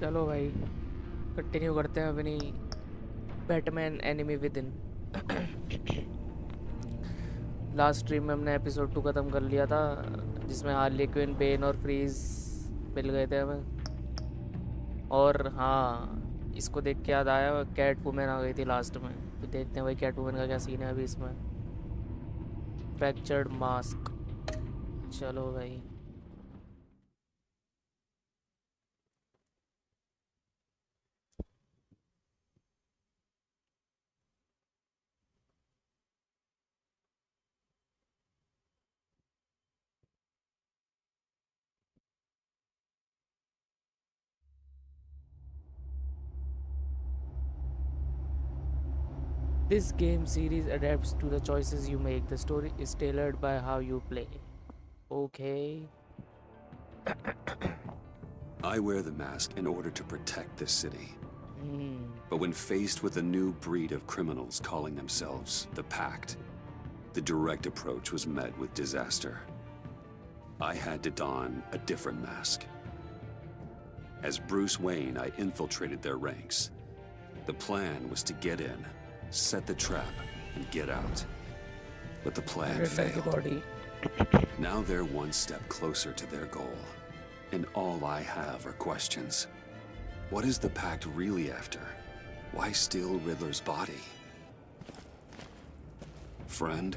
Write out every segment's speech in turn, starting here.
चलो भाई कंटिन्यू करते हैं अपनी Batman enemy with in. Last stream में हमने एपिसोड 2 ख़त्म कर लिया था, जिसमें हार्ली क्विन, बेन और फ्रीज मिल गए थे हमें। और हाँ, इसको देख के याद आया, कैट वुमेन आ गई थी लास्ट में। तो देखते हैं भाई कैट वुमेन का क्या सीन है अभी इसमें। फ्रैक्चर्ड मास्क, चलो भाई। This game series adapts to the choices you make. The story is tailored by how you play. Okay. I wear the mask in order to protect this city. But when faced with a new breed of criminals calling themselves the Pact, the direct approach was met with disaster. I had to don a different mask. As Bruce Wayne, I infiltrated their ranks. The plan was to get in, set the trap, and get out. But the plan failed. Now they're one step closer to their goal. And all I have are questions. What is the Pact really after? Why steal Riddler's body? Friend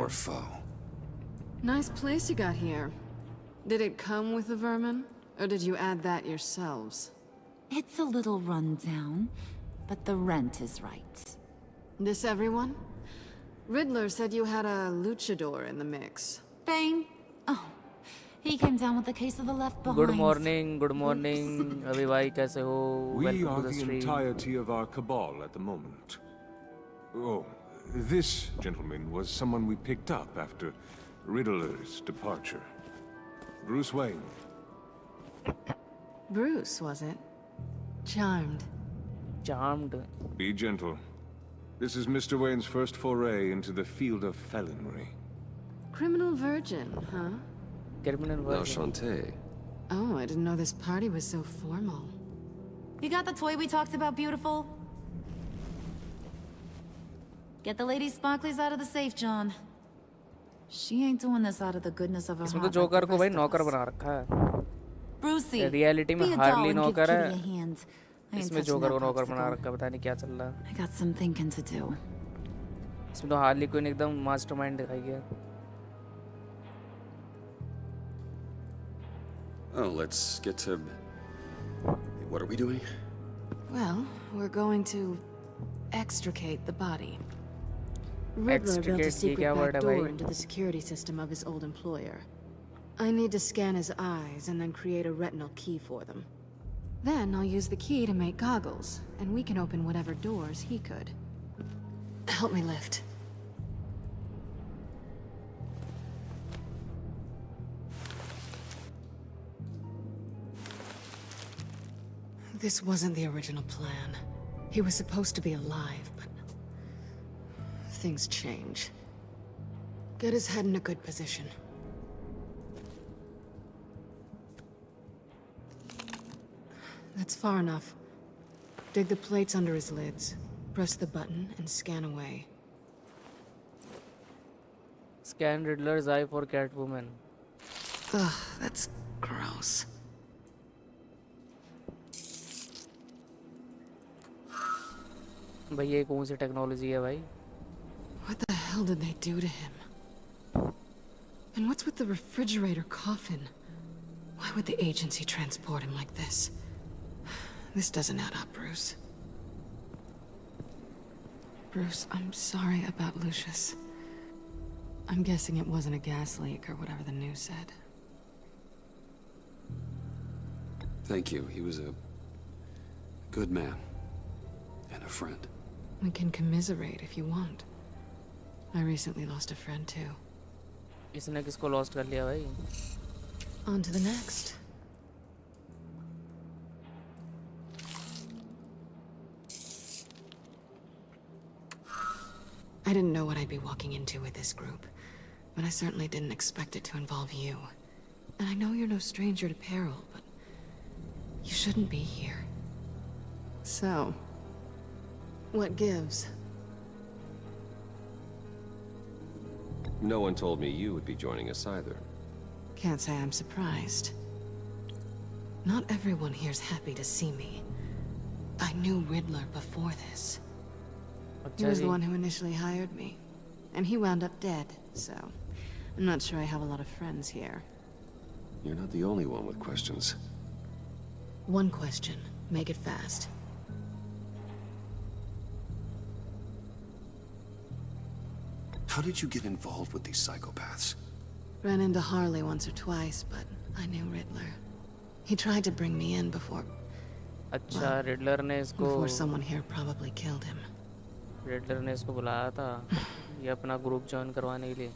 or foe? Nice place you got here. Did it come with the vermin? Or did you add that yourselves? It's a little run down, but the rent is right. This everyone? Riddler said you had a luchador in the mix. Bane? Oh, he came down with a case of the left behind. Good morning, good morning. अभी भाई कैसे हो? We are the entirety of our cabal at the moment. Oh, this gentleman was someone we picked up after Riddler's departure. Bruce Wayne. Bruce, was it? Charmed. Charmed. Be gentle. This is Mr. Wayne's first foray into the field of felonry. Criminal virgin, huh? Criminal virgin. Enchanté. Oh, I didn't know this party was so formal. You got the toy we talked about, beautiful? Get the lady sparklies out of the safe, John. She ain't doing this out of the goodness of her heart. इसमें तो joker को भाई नौकर बना रखा है। Brucey, reality में Harley नौकर है, इसमें जोकर को नौकर बना रखा है। पता नहीं क्या चल रहा है। I got some thinking to do. इसमें तो हार्ली क्विन एकदम मास्टरमाइंड दिखाई गया। Oh, let's get to... What are we doing? Well, we're going to extricate the body. Riddler built a secret back door into the security system of his old employer. I need to scan his eyes and then create a retinal key for them. Then I'll use the key to make goggles, and we can open whatever doors he could. Help me lift. This wasn't the original plan. He was supposed to be alive, but things change. Get his head in a good position. That's far enough. Dig the plates under his lids. Press the button and scan away. Scan Riddler's eye for Catwoman. Ugh, that's gross. भाई ये कौन सी technology है भाई? What the hell did they do to him? And what's with the refrigerator coffin? Why would the agency transport him like this? This doesn't add up, Bruce. Bruce, I'm sorry about Lucius. I'm guessing it wasn't a gas leak or whatever the news said. Thank you. He was a good man. And a friend. We can commiserate if you want. I recently lost a friend too. इसने किसको lost कर लिया भाई? On to the next. I didn't know what I'd be walking into with this group, but I certainly didn't expect it to involve you. And I know you're no stranger to peril, but You shouldn't be here. So, what gives? No one told me you would be joining us either. Can't say I'm surprised. Not everyone here's happy to see me. I knew Riddler before this. He was the one who initially hired me. And he wound up dead, so I'm not sure I have a lot of friends here. You're not the only one with questions. One question. Make it fast. How did you get involved with these psychopaths? Ran into Harley once or twice, but I knew Riddler. He tried to bring me in before... अच्छा Riddler ने इसको before someone here probably killed him. Riddler ने इसको बुलाया था ये अपना group join करवाने के लिए.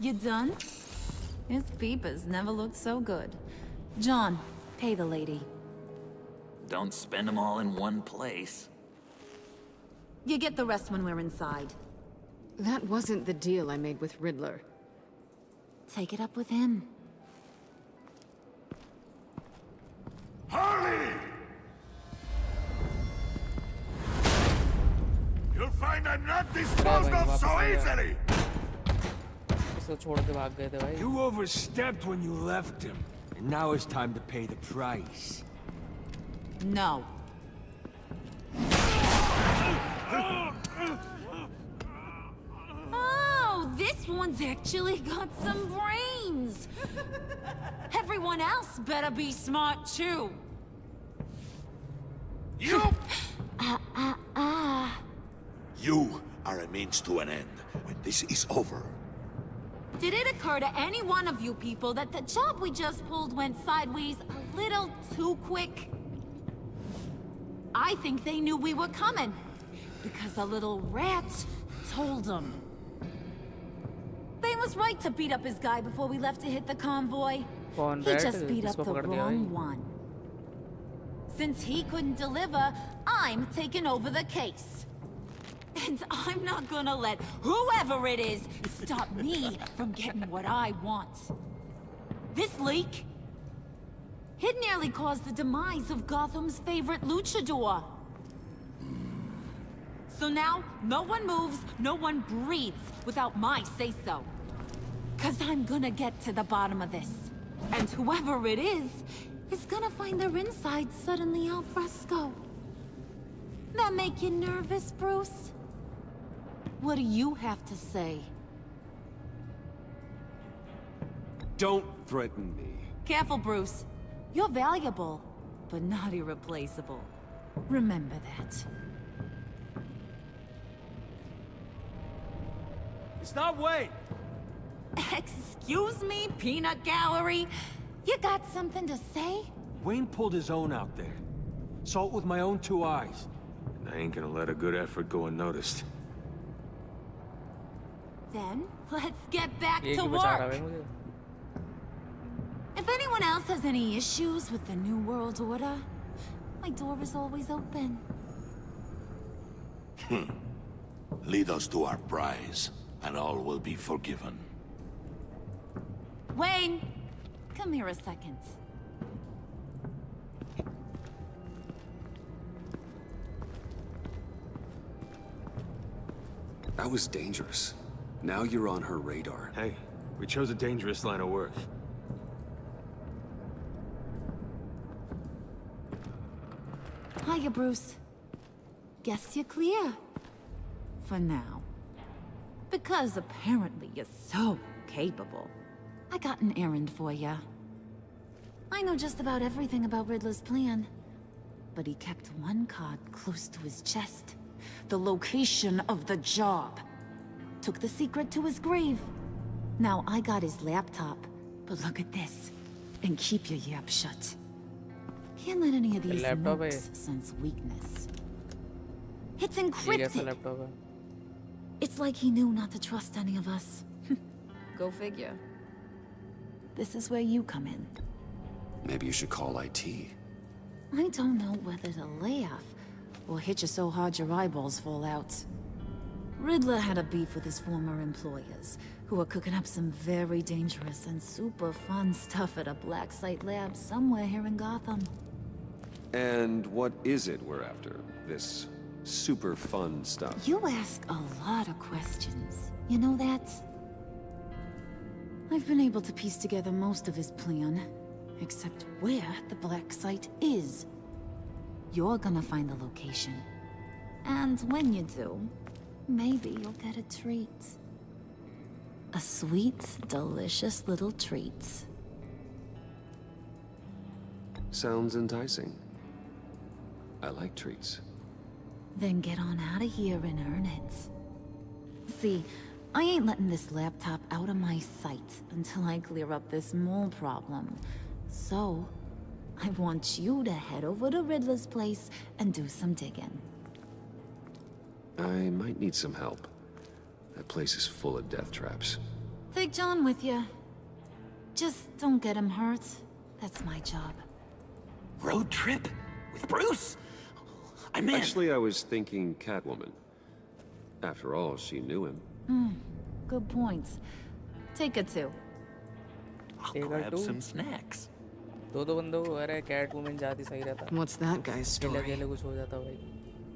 You done? His peepers never looked so good. John, pay the lady. Don't spend them all in one place. You get the rest when we're inside. That wasn't the deal I made with Riddler. Take it up with him. Harley! You'll find I'm not disposed of so easily! इसको छोड़ के भाग गए थे भाई. You overstepped when you left him, and now it's time to pay the price. No. Oh, this one's actually got some brains. Everyone else better be smart too. You! You are a means to an end when this is over. Did it occur to any one of you people that the job we just pulled went sideways a little too quick? I think they knew we were coming, because a little rat told them. They was right to beat up his guy before we left to hit the convoy. He just beat up the wrong one. Since he couldn't deliver, I'm taking over the case. And I'm not gonna let whoever it is stop me from getting what I want. This leak, it nearly caused the demise of Gotham's favorite luchador. So now, no one moves, no one breathes without my say-so. 'Cause I'm gonna get to the bottom of this. And whoever it is gonna find their insides suddenly al fresco. That make you nervous, Bruce? What do you have to say? Don't threaten me. Careful, Bruce. You're valuable, but not irreplaceable. Remember that. It's not Wayne! Excuse me, peanut gallery? You got something to say? Wayne pulled his own out there. Saw it with my own two eyes. And I ain't gonna let a good effort go unnoticed. Then, let's get back ये to क्यों बचा रहा work. है मुझे? If anyone else has any issues with the New World Order, my door is always open. Lead us to our prize, and all will be forgiven. Wayne, come here a second. That was dangerous. Now you're on her radar. Hey, we chose a dangerous line of work. Hiya, Bruce. Guess you're clear. For now. Because apparently you're so capable. I got an errand for you. I know just about everything about Riddler's plan. But he kept one card close to his chest. The location of the job. Took the secret to his grave. Now I got his laptop. But look at this. And keep your yap shut. Can't let any of these laptop nooks sense weakness. It's ये कैसा encrypted. Laptop है? It's like he knew not to trust any of us. Go figure. This is where you come in. Maybe you should call IT. I don't know whether to laugh or hit you so hard your eyeballs fall out. Riddler had a beef with his former employers, who were cooking up some very dangerous and super fun stuff at a black site lab somewhere here in Gotham. And what is it we're after? This super fun stuff? You ask a lot of questions. You know that? I've been able to piece together most of his plan, except where the black site is. You're gonna find the location. And when you do, maybe you'll get a treat. A sweet, delicious little treat. Sounds enticing. I like treats. Then get on out of here and earn it. See, I ain't letting this laptop out of my sight until I clear up this mole problem. So, I want you to head over to Riddler's place and do some digging. I might need some help. That place is full of death traps. Take John with you. Just don't get him hurt. That's my job. Road trip? With Bruce? I'm in. Actually, I was thinking Catwoman. After all, she knew him. Good points. Take it too. I'll Take her grab too. some snacks. दो बंदों को अरे Catwoman जाती सही रहता. What's that guy's story? अकेले कुछ हो जाता भाई.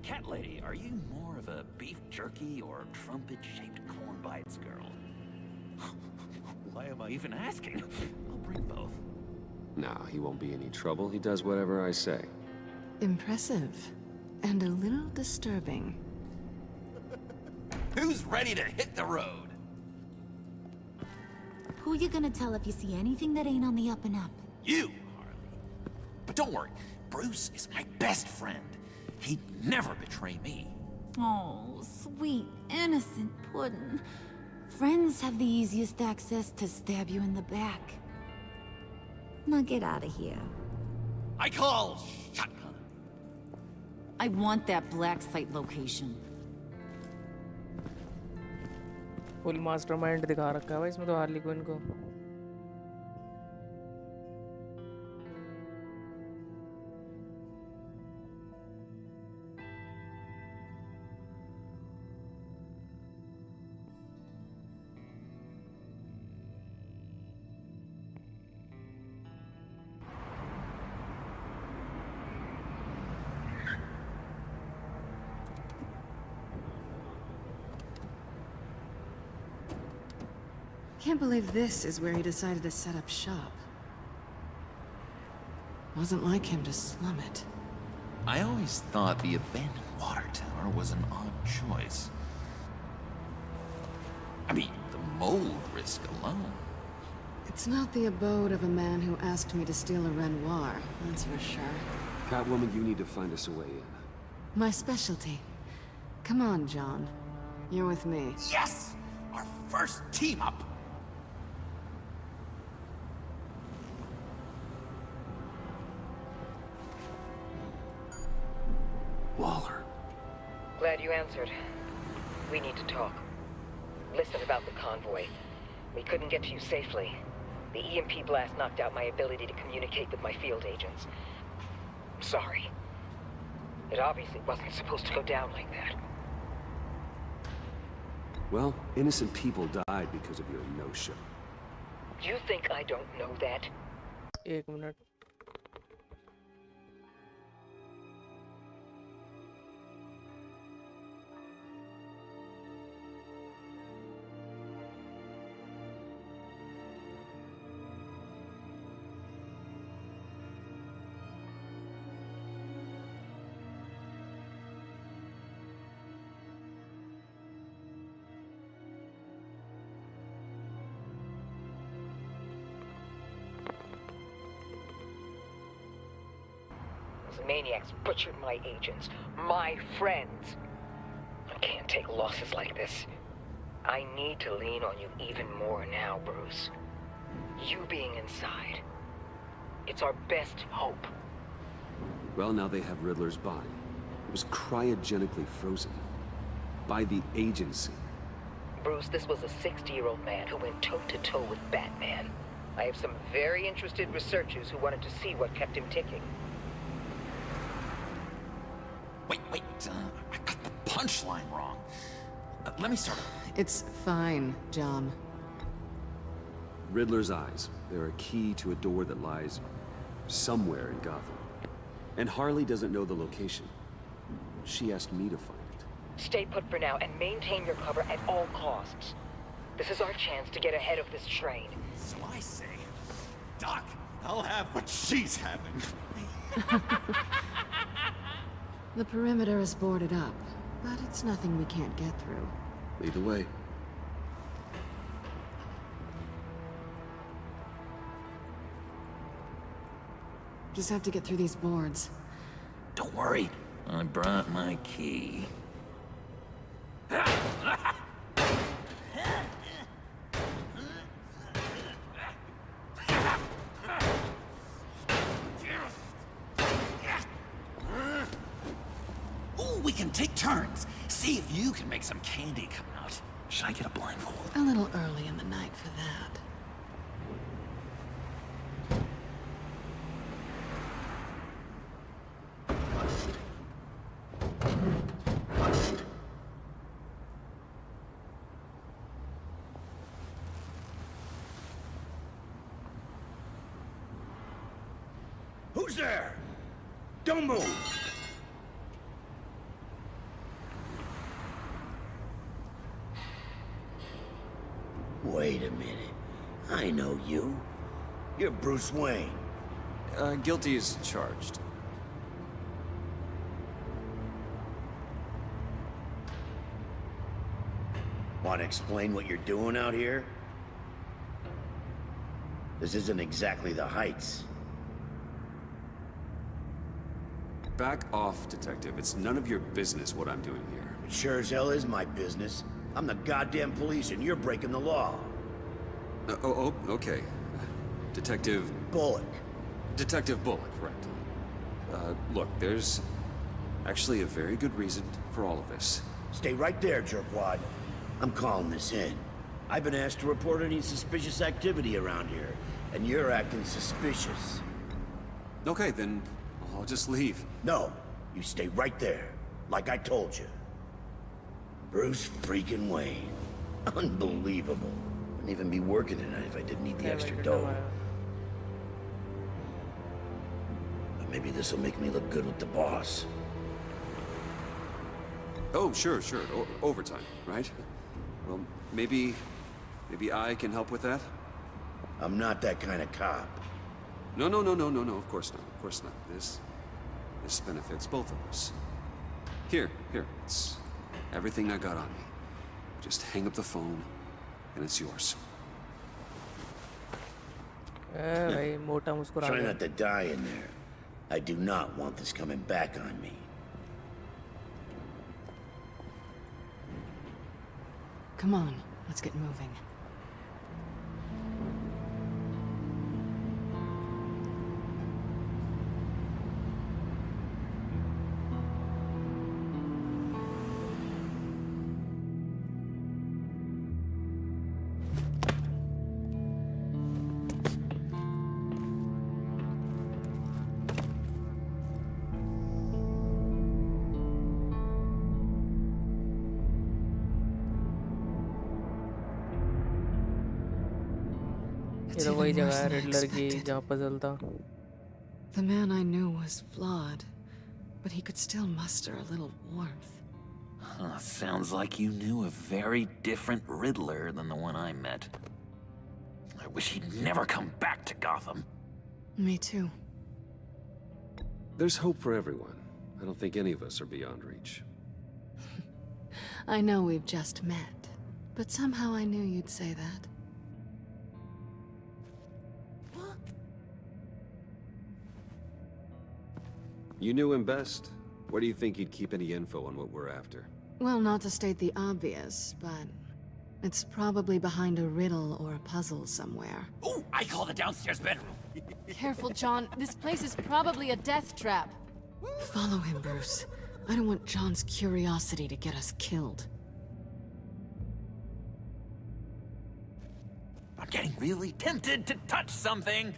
Cat lady, are you more of a beef jerky or trumpet-shaped corn bites girl? Why am I even asking? I'll bring both. Nah, he won't be any trouble. He does whatever I say. Impressive. And a little disturbing. Who's ready to hit the road? Who you gonna tell if you see anything that ain't on the up and up? You, Harley. But don't worry, Bruce is my best friend. He'd never betray me. Oh, sweet, innocent puddin'. Friends have the easiest access to stab you in the back. Now get out of here. I call shotgun. I want that black site location. Full mastermind दिखा रखा है भाई इसमें तो Harley Quinn को. Can't believe this is where he decided to set up shop. Wasn't like him to slum it. I always thought the abandoned water tower was an odd choice. I mean, the mold risk alone. It's not the abode of a man who asked me to steal a Renoir, that's for sure. Catwoman, you need to find us a way in. My specialty. Come on, John. You're with me. Yes! Our first team up! Waller. Glad you answered. We need to talk. Listen about the convoy. We couldn't get to you safely. The EMP blast knocked out my ability to communicate with my field agents. I'm sorry. It obviously wasn't supposed to go down like that. Well, innocent people died because of your no-show. You think I don't know that? एक minute. Those maniacs butchered my agents, my friends. I can't take losses like this. I need to lean on you even more now, Bruce. You being inside. It's our best hope. Well, now they have Riddler's body. It was cryogenically frozen. By the agency. Bruce, this was a 60-year-old man who went toe-to-toe with Batman. I have some very interested researchers who wanted to see what kept him ticking. Wait, I got the punchline wrong. Let me start. It's fine, John. Riddler's eyes. They're a key to a door that lies somewhere in Gotham. And Harley doesn't know the location. She asked me to find it. Stay put for now and maintain your cover at all costs. This is our chance to get ahead of this train. So I say, Doc, I'll have what she's having. The perimeter is boarded up, but it's nothing we can't get through. Lead the way. Just have to get through these boards. Don't worry, I brought my key. Ooh, we can take turns. See if you can make some candy come out. Should I get a blindfold? A little early in the night for that. Who's there? Don't move! Wait a minute. I know you. You're Bruce Wayne. Guilty as charged. Want to explain what you're doing out here? This isn't exactly the Heights. Back off, Detective. It's none of your business what I'm doing here. It sure as hell is my business. I'm the goddamn police and you're breaking the law. Okay. Detective... Bullock. Detective Bullock, right. Look, there's actually a very good reason for all of this. Stay right there, jerkwad. I'm calling this in. I've been asked to report any suspicious activity around here, and you're acting suspicious. Okay, then I'll just leave. No, you stay right there, like I told you. Bruce freaking Wayne. Unbelievable. Wouldn't even be working tonight if I didn't need the extra dough. But maybe this'll make me look good with the boss. Oh, sure. Overtime, right? Well, maybe I can help with that? I'm not that kind of cop. No, of course not. This benefits both of us. Here, it's everything I got on me. Just hang up the phone, and it's yours. भाई मोटा मुस्कुरा Try गया. not to die in there. I do not want this coming back on me. Come on, let's get moving. ये तो वही जगह है Riddler की जहाँ पजल था. The man I knew was flawed, but he could still muster a little warmth. Sounds like you knew a very different Riddler than the one I met. I wish he'd never come back to Gotham. Me too. There's hope for everyone. I don't think any of us are beyond reach. I know we've just met, but somehow I knew you'd say that. You knew him best. Where do you think he'd keep any info on what we're after? Well, not to state the obvious, but it's probably behind a riddle or a puzzle somewhere. Ooh, I call the downstairs bedroom. Careful, John. This place is probably a death trap. Follow him, Bruce. I don't want John's curiosity to get us killed. I'm getting really tempted to touch something.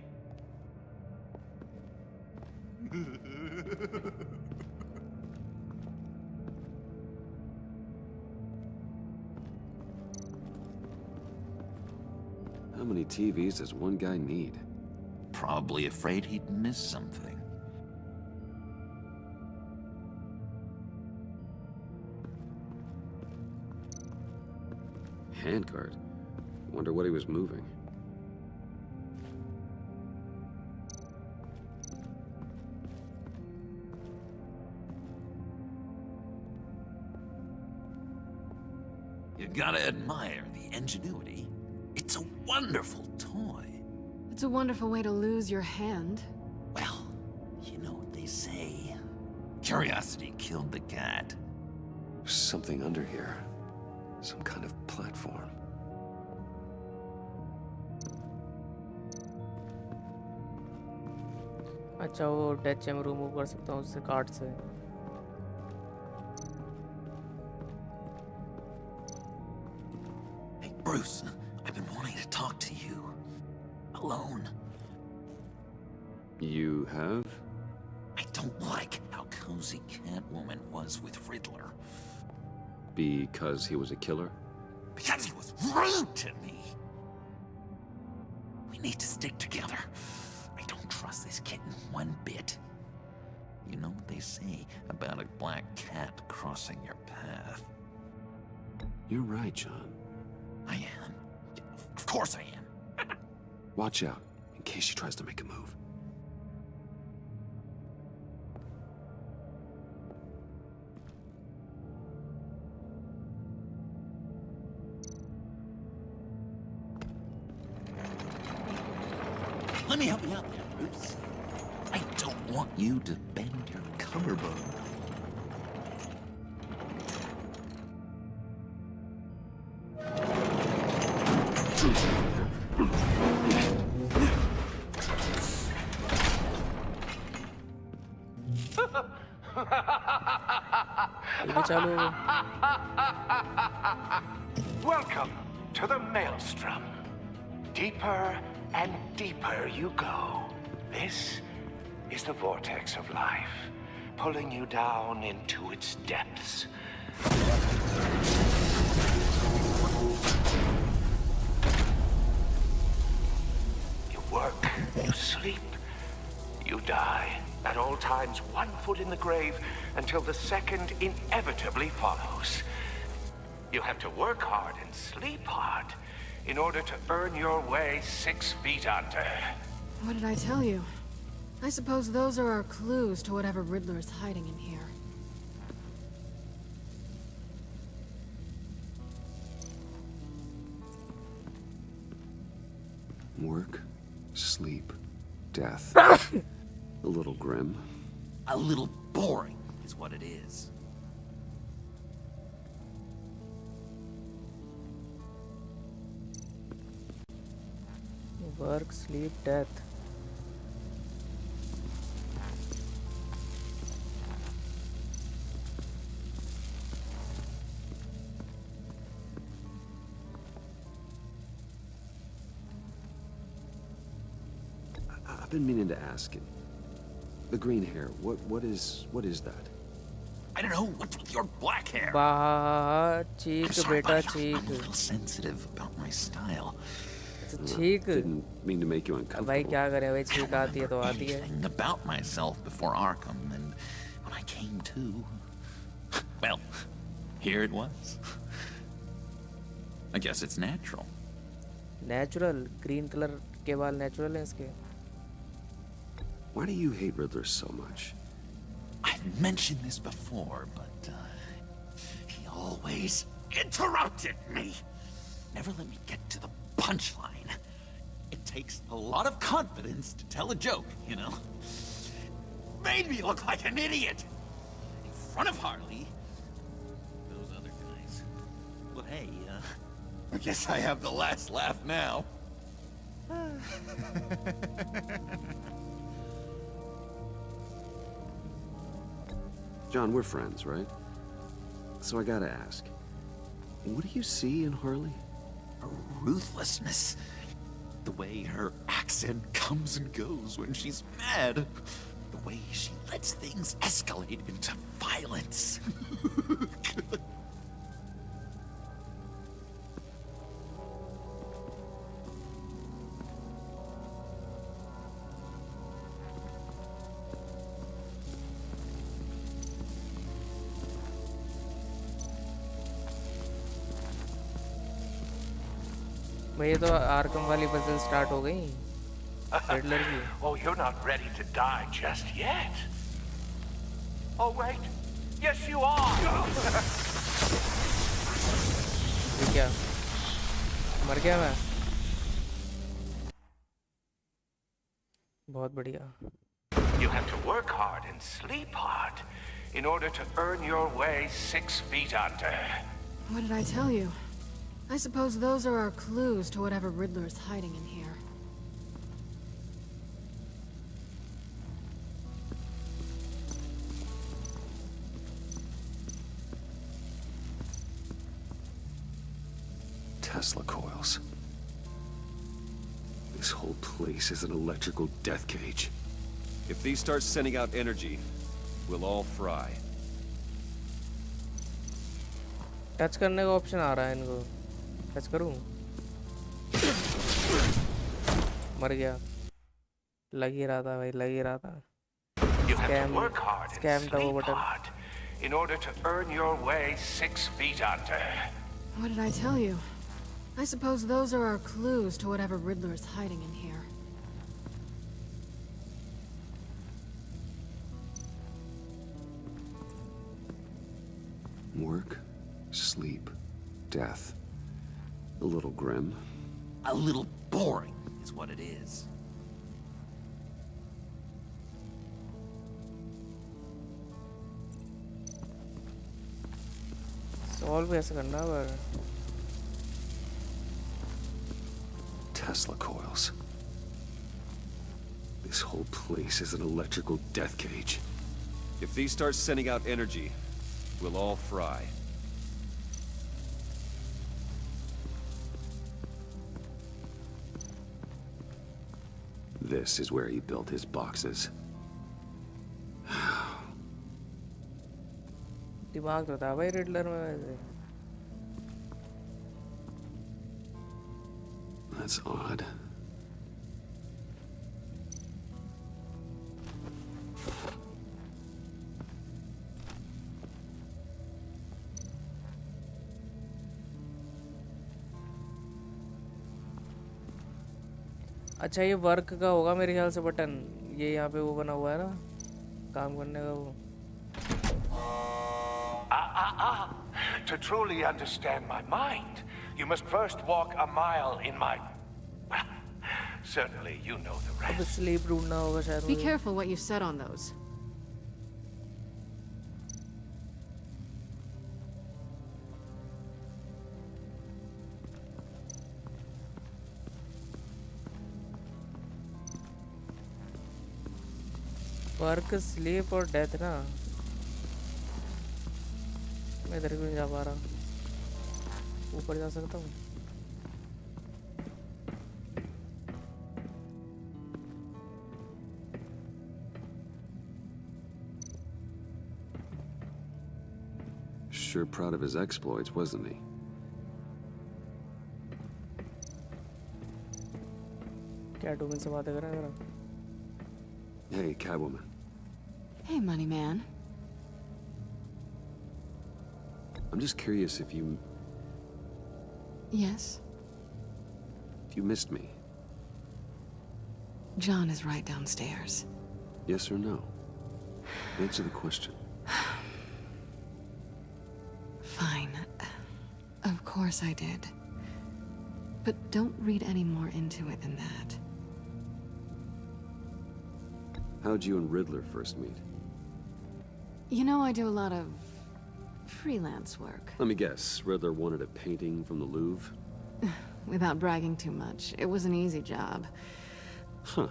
How many TVs does one guy need? Probably afraid he'd miss something. Handcart. Wonder what he was moving. You gotta admire the ingenuity. It's a wonderful toy. It's a wonderful way to lose your hand. Well, you know what they say. Curiosity killed the cat. There's something under here. Some kind of platform. अच्छा वो death चेम remove कर सकता हूँ उससे card से. Hey, Bruce, I've been wanting to talk to you. Alone. You have? I don't like how cozy Catwoman was with Riddler. Because he was a killer? Because he was rude to me. We need to stick together. I don't trust this kitten one bit. You know what they say about a black cat crossing your path? You're right, John. I am. Of course I am. Watch out, in case she tries to make a move. Let me help you out there, Bruce. I don't want you to bend your collarbone. Welcome to the Maelstrom. Deeper and deeper you go. This is the vortex of life, pulling you down into its depths. You work, you sleep, you die. At all times, 1 foot in the grave until the second inevitably follows. You have to work hard and sleep hard in order to earn your way 6 feet under. What did I tell you? I suppose those are our clues to whatever Riddler is hiding in here. Work, sleep, death. A little grim. A little boring is what it is. Work, sleep, death. I've been meaning to ask him. The green hair, what is that? I don't know, what's with your black hair? cheek, I'm sorry, beta, buddy, cheek. I'm a little sensitive about my style. cheek. Didn't mean to make you uncomfortable. भाई क्या करे भाई cheek आती है तो आती है. Anything about myself before Arkham, and when I came to, well, here it was. I guess it's natural. Natural, green color के बाल natural हैं इसके. Why do you hate Riddler so much? I've mentioned this before, but he always interrupted me. Never let me get to the punchline. It takes a lot of confidence to tell a joke, you know? Made me look like an idiot. In front of Harley. Those other guys. Well, hey, I guess I have the last laugh now. John, we're friends, right? So I gotta ask. What do you see in Harley? Her ruthlessness. The way her accent comes and goes when she's mad. The way she lets things escalate into violence. भाई ये तो Arkham वाली puzzle start हो गई Riddler की। Oh, you're not ready to die just yet. Oh, wait. Yes, you are. ये क्या मर गया मैं? बहुत बढ़िया। You have to work hard and sleep hard in order to earn your way 6 feet under. What did I tell you? I suppose those are our clues to whatever Riddler is hiding in here. Tesla coils. This whole place is an electrical death cage. If these start sending out energy, we'll all fry. Touch करने का option आ रहा है इनको। Touch करूं? मर गया। लग ही रहा था भाई, लग ही रहा था। स्कैम था वो button. In order to earn your way 6 feet under. What did I tell you? I suppose those are our clues to whatever Riddler is hiding in here. Work, sleep, death. A little grim. A little boring is what it is. Solve कैसे करना है? Tesla coils. This whole place is an electrical death cage. If these start sending out energy, we'll all fry. This is where he built his boxes. दिमाग तो था भाई Riddler में वैसे। That's odd. अच्छा ये वर्क का होगा मेरे ख्याल से बटन। ये यहाँ पे वो बना हुआ है ना काम करने का वो। To truly understand my mind, you must first walk a mile in my... Certainly, you know the rest. अब स्लीप ढूंढना होगा शायद। Be careful what you said on those. Work, sleep और डेथ ना। मैं इधर क्यों नहीं जा पा रहा? ऊपर जा सकता हूँ? Sure proud of his exploits, wasn't he? कैटवुमन से बातें कर रहा है। Hey, Catwoman. Hey, money man. I'm just curious if you... Yes? If you missed me. John is right downstairs. Yes or no? Answer the question. Fine. Of course I did. But don't read any more into it than that. How'd you and Riddler first meet? You know, I do a lot of freelance work. Let me guess, Riddler wanted a painting from the Louvre? Without bragging too much, it was an easy job. Huh.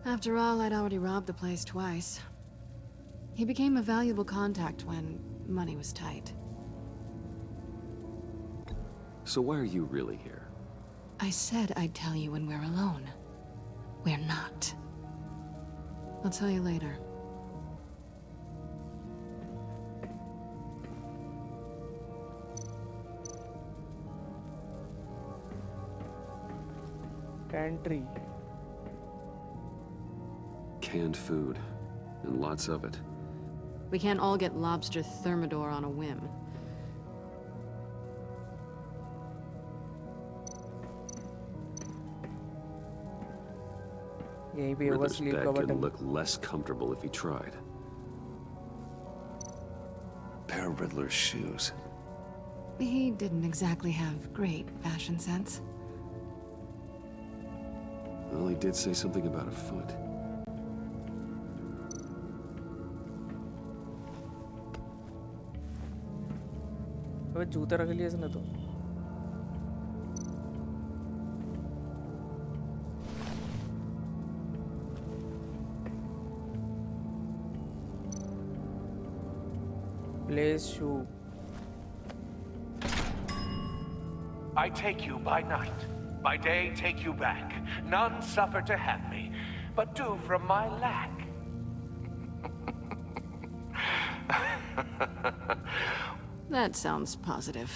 After all, I'd already robbed the place twice. He became a valuable contact when money was tight. So why are you really here? I said I'd tell you when we're alone. We're not. I'll tell you later. Pantry. Canned food, and lots of it. We can't all get lobster thermidor on a whim. यहीं पे होगा Riddler's sleep bed का could button. look less comfortable if he tried. Pair of Riddler's shoes. He didn't exactly have great fashion sense. Well, he did say something about a foot. अबे जूते रख लिए इसने तो. Place shoe. I take you by night. By day, take you back. None suffer to have me, but do from my lack. That sounds positive.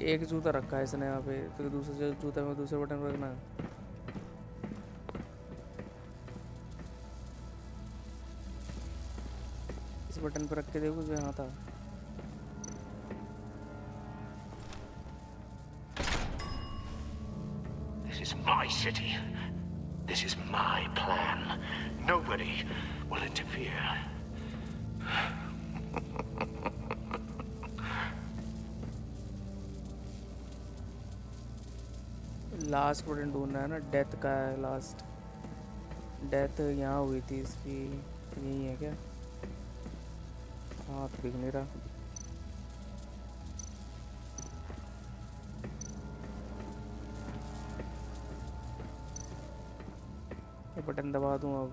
एक जूता रखा है इसने यहाँ पे, फिर दूसरे जूते में दूसरे बटन रखना है. इस बटन पर रख के देखो जो यहाँ था. This is my city. This is my plan. Nobody will interfere. Last button ढूंढना है ना, डेथ का है लास्ट. डेथ यहाँ हुई थी इसकी, यही है क्या? हाथ दिख नहीं रहा. ये बटन दबा दूँ अब.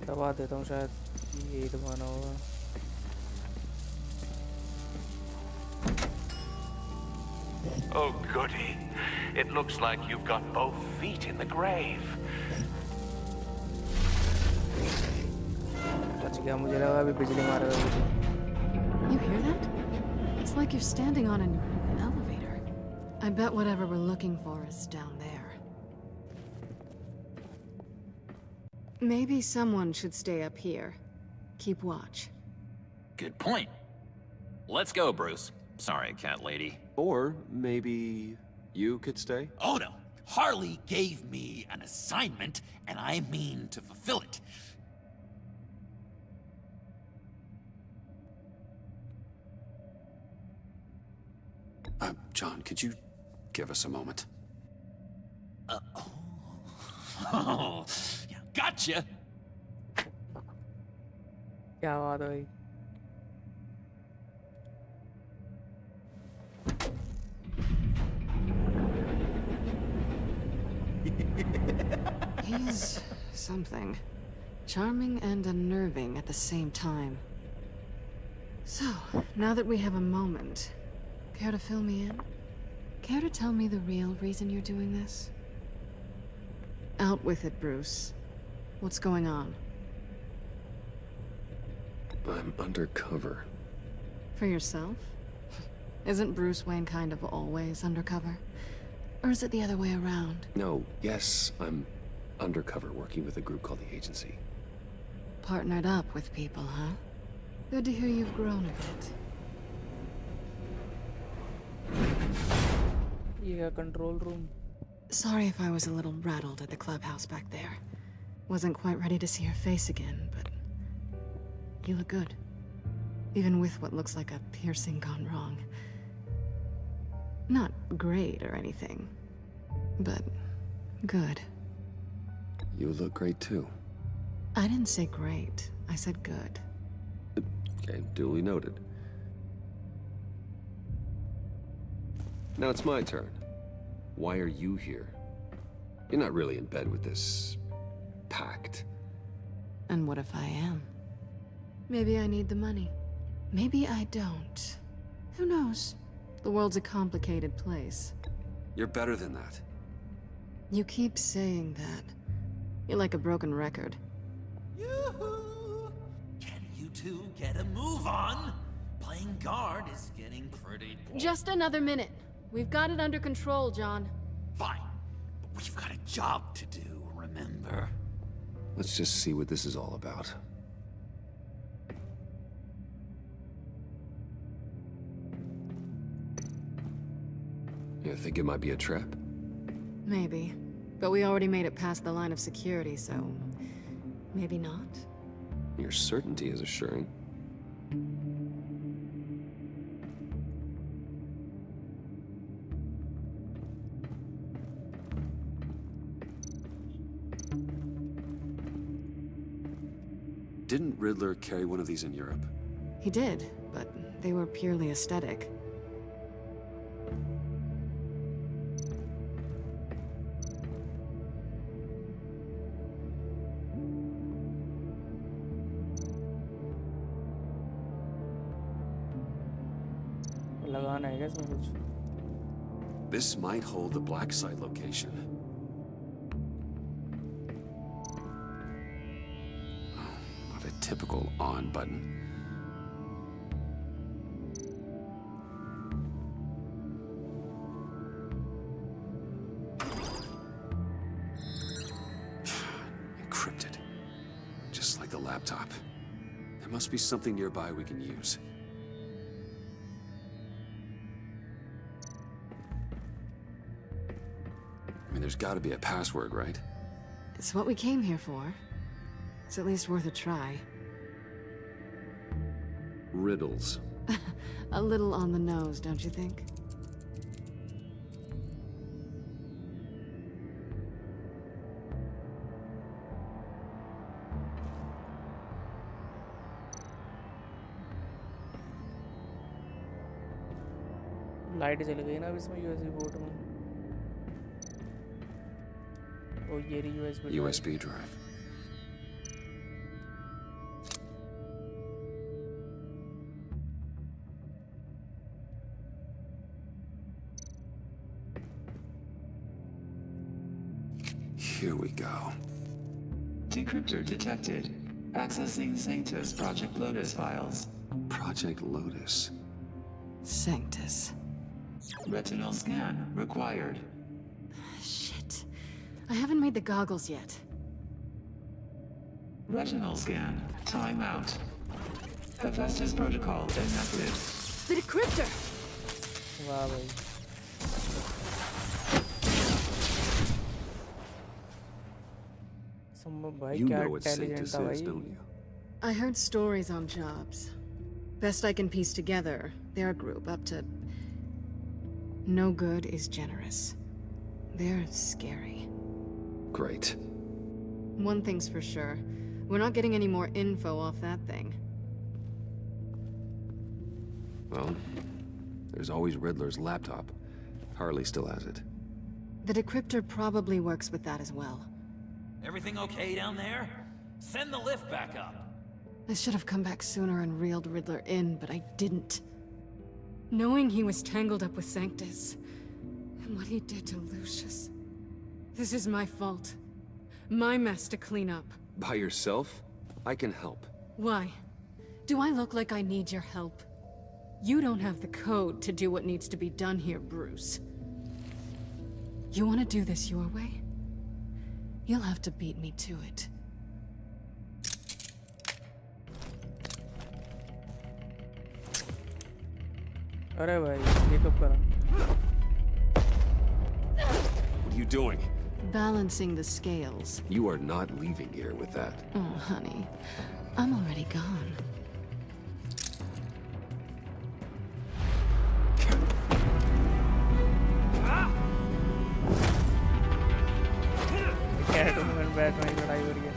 दबा देता हूँ, शायद यही दबाना होगा. Oh, goody. It looks like you've got both feet in the grave. बच गया, मुझे लगा अभी बिजली मारेगा मुझे. You hear that? It's like you're standing on an elevator. I bet whatever we're looking for is down there. Maybe someone should stay up here. Keep watch. Good point. Let's go, Bruce. Sorry, cat lady. Or maybe you could stay? Oh no! Harley gave me an assignment, and I mean to fulfill it. John, could you give us a moment? Oh, yeah, gotcha! क्या बात है भाई. He's something. Charming and unnerving at the same time. So, now that we have a moment, care to fill me in? Care to tell me the real reason you're doing this? Out with it, Bruce. What's going on? I'm undercover. For yourself? Isn't Bruce Wayne kind of always undercover? Or is it the other way around? No, yes, I'm undercover working with a group called the Agency. Partnered up with people, huh? Good to hear you've grown a bit. Yeah, control room. Sorry if I was a little rattled at the clubhouse back there. Wasn't quite ready to see your face again, but you look good. Even with what looks like a piercing gone wrong. Not great or anything, but good. You look great too. I didn't say great. I said good. Okay, duly noted. Now it's my turn. Why are you here? You're not really in bed with this pact. And what if I am? Maybe I need the money. Maybe I don't. Who knows? The world's a complicated place. You're better than that. You keep saying that. You're like a broken record. Yoo-hoo! Can you two get a move on? Playing guard is getting pretty... Just another minute. We've got it under control, John. Fine. But we've got a job to do, remember? Let's just see what this is all about. You think it might be a trap? Maybe. But we already made it past the line of security, so... maybe not? Your certainty is assuring. Didn't Riddler carry one of these in Europe? He did, but they were purely aesthetic. लगाना है क्या इसमें कुछ? This might hold the black site location. Oh, not a typical on button. Encrypted. Just like the laptop. There must be something nearby we can use. I mean, there's got to be a password, right? It's what we came here for. It's at least worth a try. Riddles. A little on the nose, don't you think? Light जल गई ना अब इसमें USB port में. ओ ये रही USB drive. Here we go. Decryptor detected. Accessing Sanctus Project Lotus files. Project Lotus. Sanctus. Retinal scan required. Shit. I haven't made the goggles yet. Retinal scan. Timeout. Hephaestus protocol enacted. The decryptor! वाह भाई. भाई You क्या know what intelligent Sanctus था is, भाई. don't you? I heard stories on jobs. Best I can piece together, they're a group up to... no good is generous. They're scary. Great. One thing's for sure. We're not getting any more info off that thing. Well, there's always Riddler's laptop. Harley still has it. The decryptor probably works with that as well. Everything okay down there? Send the lift back up. I should have come back sooner and reeled Riddler in, but I didn't. Knowing he was tangled up with Sanctus, and what he did to Lucius. This is my fault. My mess to clean up. By yourself? I can help. Why? Do I look like I need your help? You don't have the code to do what needs to be done here, Bruce. You want to do this your way? You'll have to beat me to it. अरे भाई ये कब करा? What are you doing? Balancing the scales. You are not leaving here with that. Oh, honey. I'm already gone. Catwoman Batman की लड़ाई हो रही है.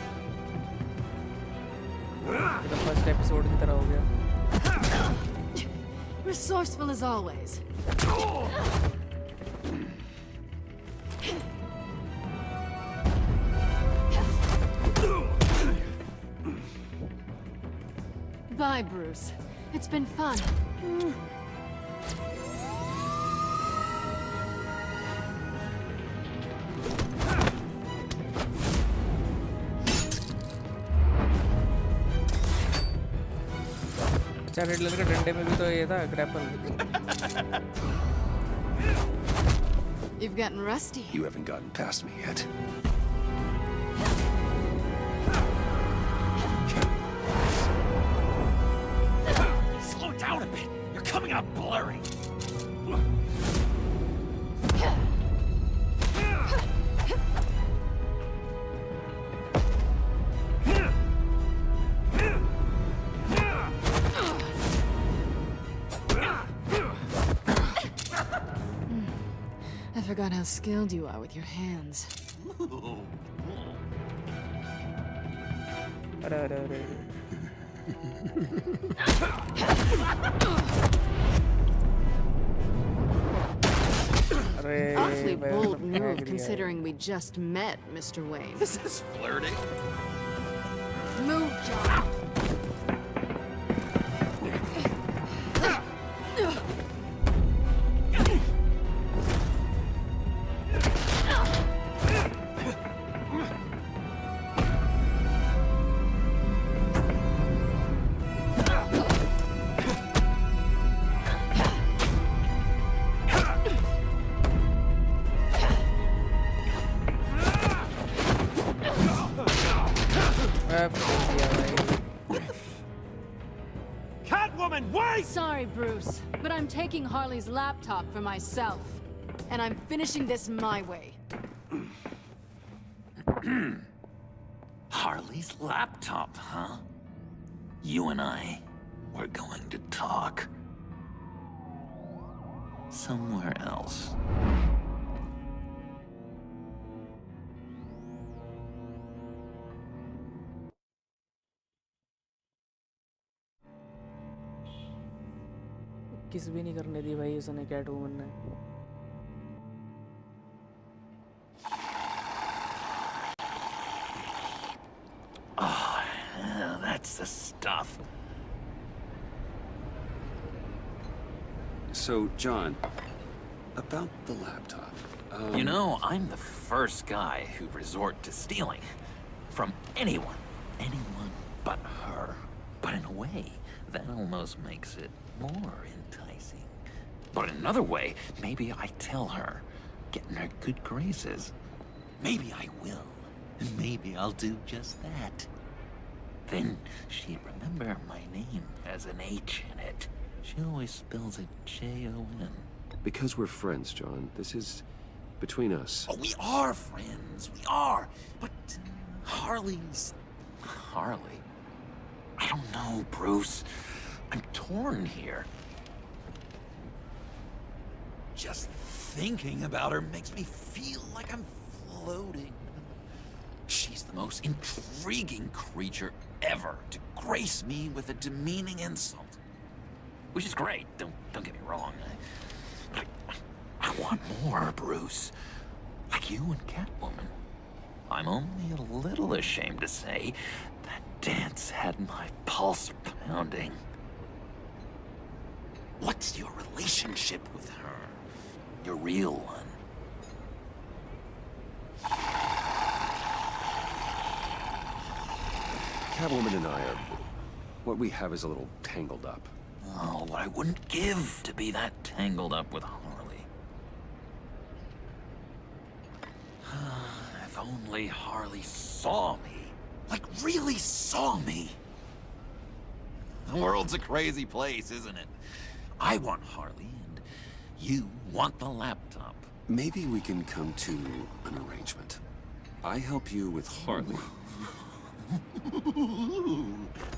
ये तो फर्स्ट एपिसोड की तरह हो गया. Resourceful as always. Bye, Bruce. It's been fun. अच्छा रिडलर के डंडे में भी तो ये था grapple. You've gotten rusty. You haven't gotten past me yet. Slow down a bit. You're coming out blurry. forgot how skilled you are with your hands. Awfully bold move, considering we just met, Mr. Wayne. This is flirting. Move, John. Catwoman, wait! Sorry, Bruce, but I'm taking Harley's laptop for myself. And I'm finishing this my way. Harley's laptop, huh? You and I, we're going to talk. Somewhere else. किस भी नहीं करने दी भाई उसने कैटवुमन ने Oh, yeah, that's the stuff. So, John, about the laptop. You know, I'm the first guy who'd resort to stealing. From anyone. Anyone but her. But in a way, that almost makes it more enticing. But in another way, maybe I tell her, get in her good graces. Maybe I will. And maybe I'll do just that. Then she'd remember my name has an H in it. She always spells it J-O-N. Because we're friends, John. This is between us. Oh, we are friends. We are. But Harley's... Harley? I don't know, Bruce. I'm torn here. Just thinking about her makes me feel like I'm floating. She's the most intriguing creature ever to grace me with a demeaning insult. Which is great, don't get me wrong. But I want more, Bruce. Like you and Catwoman. I'm only a little ashamed to say that dance had my pulse pounding. What's your relationship with her? Your real one? Catwoman and I are... what we have is a little tangled up. Oh, what I wouldn't give to be that tangled up with Harley. If only Harley saw me. Like, really saw me. The world's a crazy place, isn't it? I want Harley, and you want the laptop. Maybe we can come to an arrangement. I help you with Harley.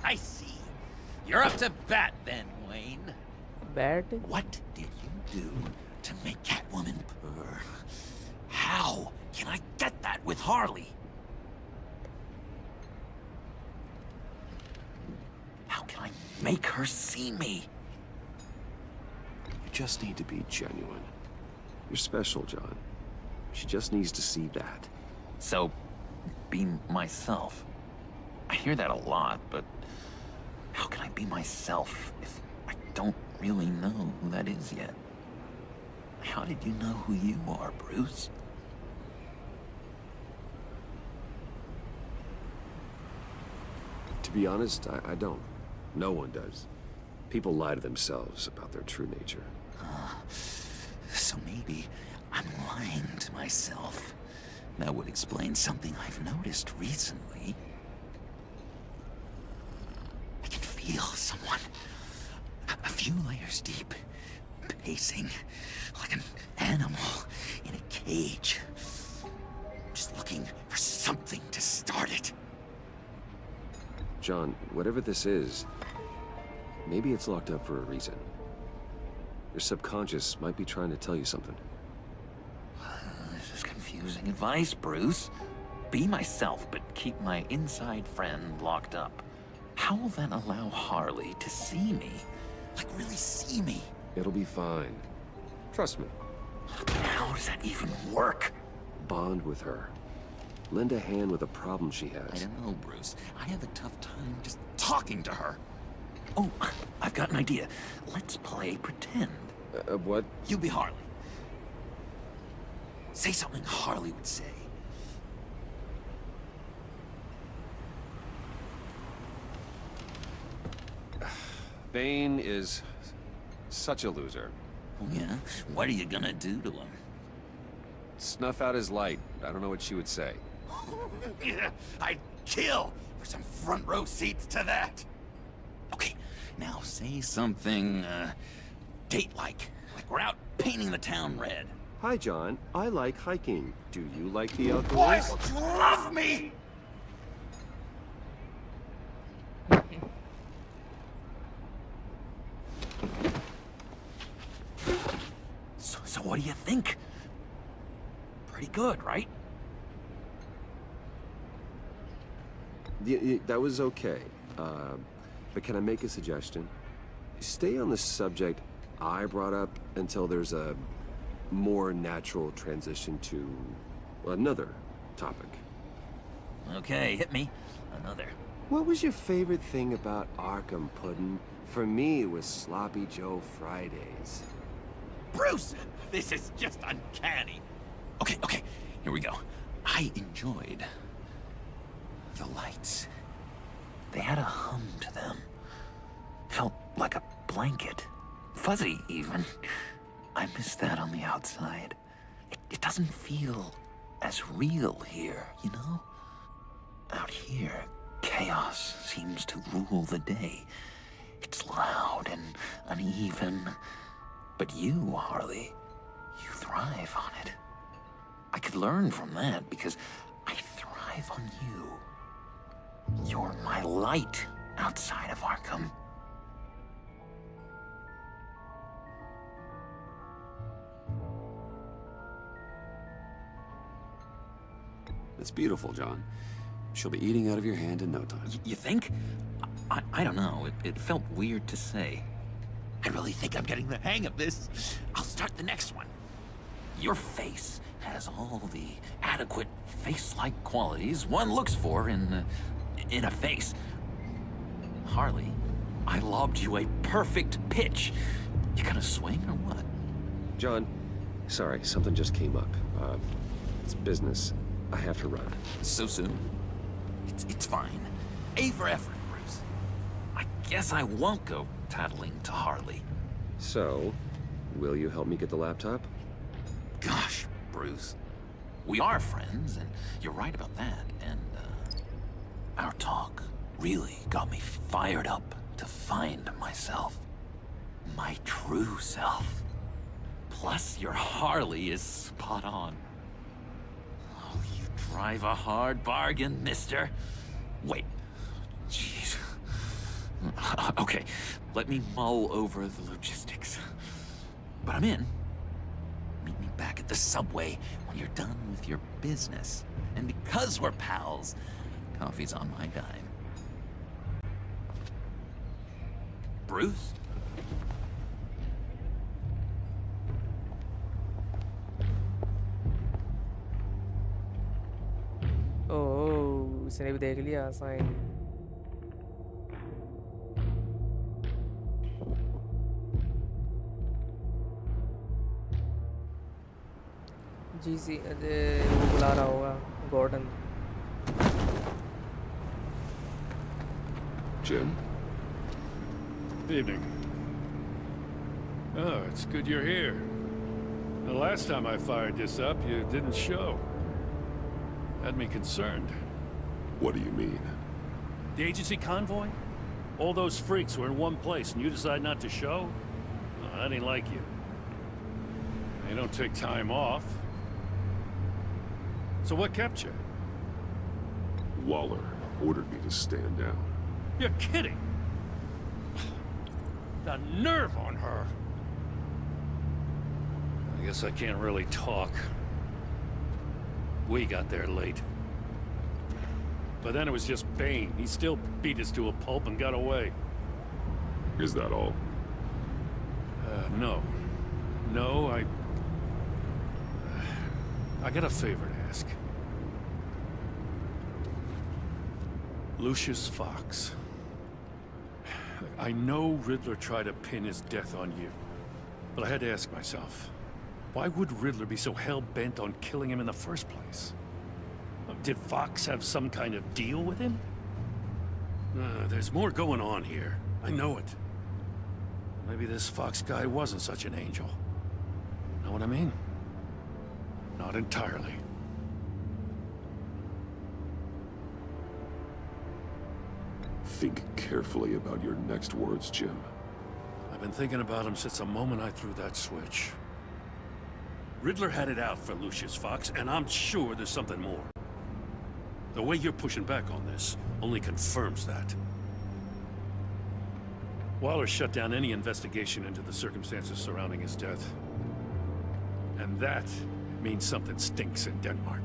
I see. You're up to bat then, Wayne. Bat? What did you do to make Catwoman purr? How can I get that with Harley? How can I make her see me? You just need to be genuine. You're special, John. She just needs to see that. So, be myself. I hear that a lot, but how can I be myself if I don't really know who that is yet? How did you know who you are, Bruce? To be honest, I don't. No one does. People lie to themselves about their true nature. So maybe I'm lying to myself. That would explain something I've noticed recently. I can feel someone a few layers deep, pacing like an animal in a cage. Just looking for something to start it. John, whatever this is, maybe it's locked up for a reason. Your subconscious might be trying to tell you something. losing advice, Bruce. Be myself, but keep my inside friend locked up. How will that allow Harley to see me? Like, really see me? It'll be fine. Trust me. But how does that even work? Bond with her. Lend a hand with a problem she has. I don't know, Bruce. I have a tough time just talking to her. Oh, I've got an idea. Let's play pretend. What? You be Harley. Say something Harley would say. Bane is such a loser. Oh, yeah? What are you gonna do to him? Snuff out his light. I don't know what she would say. Yeah, I'd kill for some front row seats to that. Okay, now say something, date-like. Like we're out painting the town red. Hi, John. I like hiking. Do you like the outdoors? Boy, you love me! So what do you think? Pretty good, right? That was okay. But can I make a suggestion? Stay on the subject I brought up until there's a more natural transition to another topic. Okay, hit me. Another. What was your favorite thing about Arkham, Puddin'? For me, it was Sloppy Joe Fridays. Bruce! This is just uncanny. Okay, here we go. I enjoyed the lights. They had a hum to them. Felt like a blanket. Fuzzy, even. I miss that on the outside. It doesn't feel as real here, you know? Out here, chaos seems to rule the day. It's loud and uneven. But you, Harley, you thrive on it. I could learn from that because I thrive on you. You're my light outside of Arkham. It's beautiful, John. She'll be eating out of your hand in no time. You think? I don't know. It felt weird to say. I really think I'm getting the hang of this. I'll start the next one. Your face has all the adequate face-like qualities one looks for in a face. Harley, I lobbed you a perfect pitch. You gonna swing or what? John, sorry, something just came up. It's business. I have to run. So soon? It's fine. A for effort, Bruce. I guess I won't go tattling to Harley. So, will you help me get the laptop? Gosh, Bruce. We are friends, and you're right about that. And, our talk really got me fired up to find myself. My true self. Plus, your Harley is spot on. Oh, you drive a hard bargain, mister. Wait. Jeez. Okay, let me mull over the logistics. But I'm in. Meet me back at the subway when you're done with your business. And because we're pals, coffee's on my dime. Bruce? ओह इसने भी देख लिया sign जी सी वो बुला रहा होगा Gordon Jim? Evening. Oh, it's good you're here. The last time I fired this up, you didn't show. Had me concerned. What do you mean? The agency convoy? All those freaks were in one place and you decide not to show? Oh, I didn't like you. You don't take time off. So what kept you? Waller ordered me to stand down. You're kidding! The nerve on her! I guess I can't really talk. We got there late. But then it was just Bane. He still beat us to a pulp and got away. Is that all? No. No, I got a favor to ask. Lucius Fox. I know Riddler tried to pin his death on you. But I had to ask myself, why would Riddler be so hell-bent on killing him in the first place? Did Fox have some kind of deal with him? There's more going on here. I know it. Maybe this Fox guy wasn't such an angel. Know what I mean? Not entirely. Think carefully about your next words, Jim. I've been thinking about him since the moment I threw that switch. Riddler had it out for Lucius Fox, and I'm sure there's something more. The way you're pushing back on this only confirms that. Waller shut down any investigation into the circumstances surrounding his death. And that means something stinks in Denmark.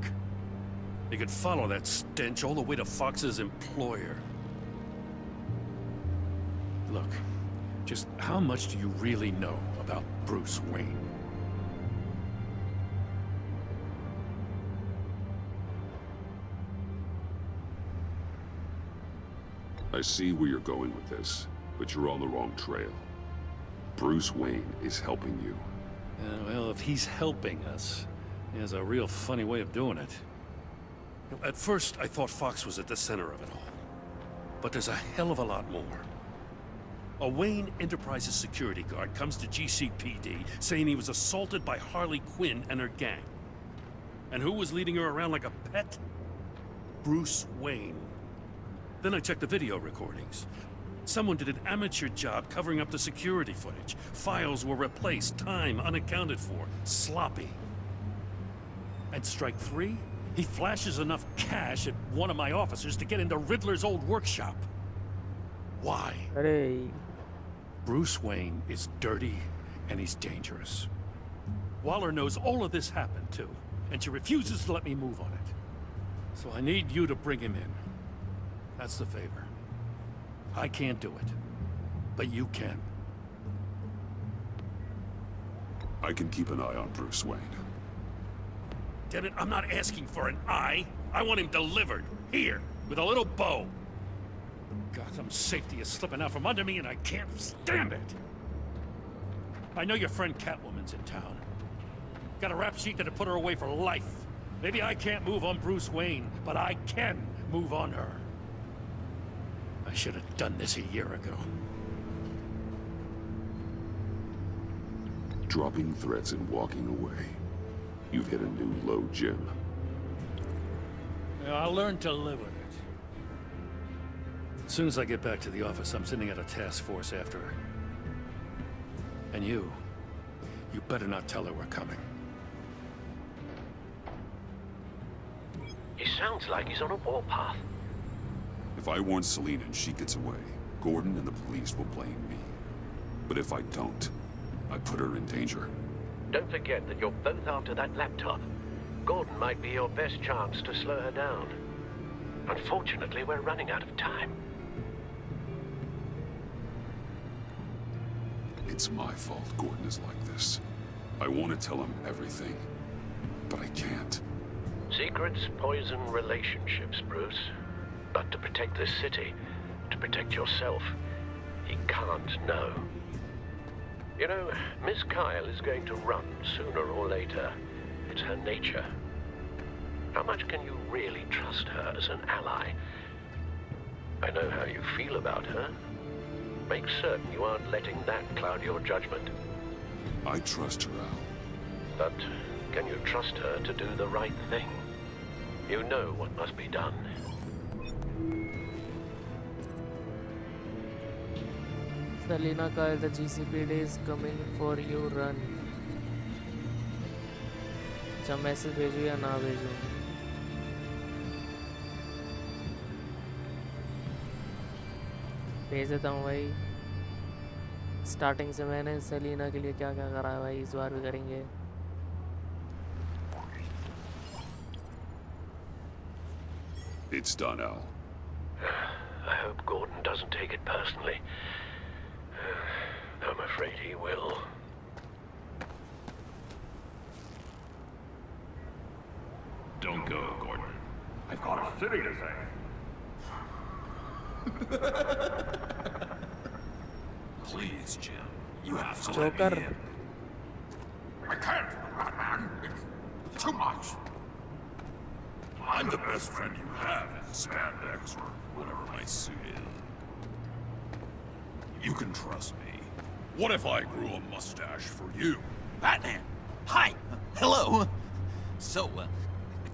They could follow that stench all the way to Fox's employer. Look, just how much do you really know about Bruce Wayne? I see where you're going with this, but you're on the wrong trail. Bruce Wayne is helping you. Well, if he's helping us, he has a real funny way of doing it. At first, I thought Fox was at the center of it all. But there's a hell of a lot more. A Wayne Enterprises security guard comes to GCPD saying he was assaulted by Harley-Quinn and her gang. And who was leading her around like a pet? Bruce Wayne. Then I checked the video recordings. Someone did an amateur job covering up the security footage. Files were replaced, time unaccounted for, sloppy. And strike three, he flashes enough cash at one of my officers to get into Riddler's old workshop. Why? Hey. Bruce Wayne is dirty and he's dangerous. Waller knows all of this happened too, and she refuses to let me move on it. So I need you to bring him in. That's the favor. I can't do it, but you can. I can keep an eye on Bruce Wayne. Damn it, I'm not asking for an eye. I want him delivered, here, with a little bow. Gotham's safety is slipping out from under me and I can't stand it. I know your friend Catwoman's in town. Got a rap sheet that'd put her away for life. Maybe I can't move on Bruce Wayne, but I can move on her. I should have done this a year ago. Dropping threats and walking away. You've hit a new low, Jim. Yeah, I'll learn to live with it. As soon as I get back to the office, I'm sending out a task force after her. And you better not tell her we're coming. He sounds like he's on a warpath. If I warn Selina and she gets away, Gordon and the police will blame me. But if I don't, I put her in danger. Don't forget that you're both after that laptop. Gordon might be your best chance to slow her down. Unfortunately, we're running out of time. It's my fault Gordon is like this. I want to tell him everything, but I can't. Secrets poison relationships, Bruce. But to protect this city, to protect yourself, he can't know. You know, Miss Kyle is going to run sooner or later. It's her nature. How much can you really trust her as an ally? I know how you feel about her. Make certain you aren't letting that cloud your judgment. I trust her, Al. But can you trust her to do the right thing? You know what must be done. Selina Kyle, the GCPD is coming for you, run. अच्छा message भेजूं या ना भेजूं? भेज देता हूँ भाई। Starting से मैंने Selina के लिए क्या क्या करा है भाई, इस बार भी करेंगे। It's done, Al. I hope Gordon doesn't take it personally. I'm afraid he will. Don't go, Gordon. I've got a city to save. Please, Jim. You have to let me Joker. in. I can't, Batman. It's too much. I'm the best friend you have in spandex or whatever my suit is. You can trust me. What if I grew a mustache for you? Batman! Hi! Hello! So,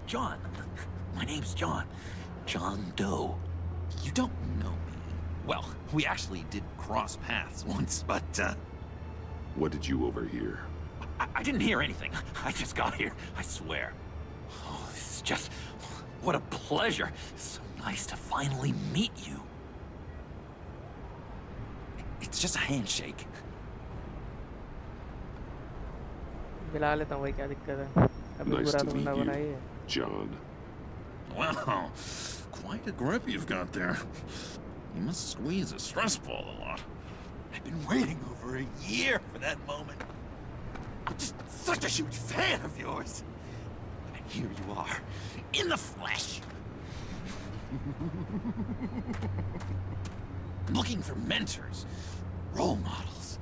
John. My name's John. John Doe. You don't know me. Well, we actually did cross paths once, but, What did you overhear? I didn't hear anything. I just got here, I swear. Oh, this is just... What a pleasure. So nice to finally meet you. It's just a handshake. मिला लेता हूँ भाई, क्या दिक्कत है? अभी Nice बुरा to तो meet बंदा you, बनाई है. John. Wow, quite a grip you've got there. You must squeeze a stress ball a lot. I've been waiting over a year for that moment. I'm just such a huge fan of yours. And here you are, in the flesh. I'm looking for mentors, role models.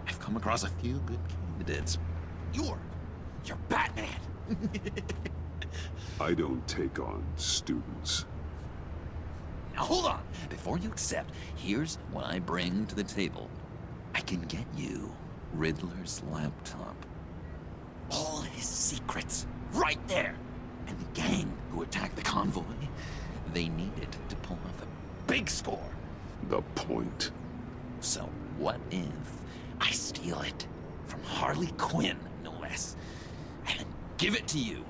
I've come across a few good candidates. You're Batman. I don't take on students. Now hold on. Before you accept, here's what I bring to the table. I can get you Riddler's laptop. All his secrets, right there. And the gang who attacked the convoy, they needed to pull off a big score. The point. So what if I steal it from Harley Quinn, no less, and give it to you?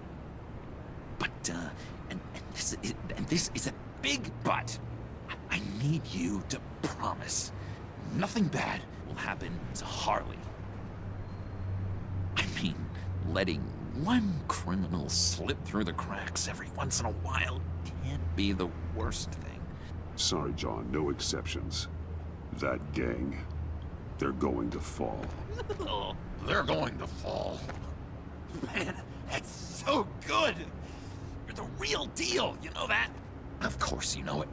But, and this is a big but. I need you to promise nothing bad will happen to Harley. I mean, letting one criminal slip through the cracks every once in a while can't be the worst thing. Sorry, John, no exceptions. That gang, they're going to fall. Oh, They're going to fall. man, that's so good! You're the real deal, you know that? Of course you know it.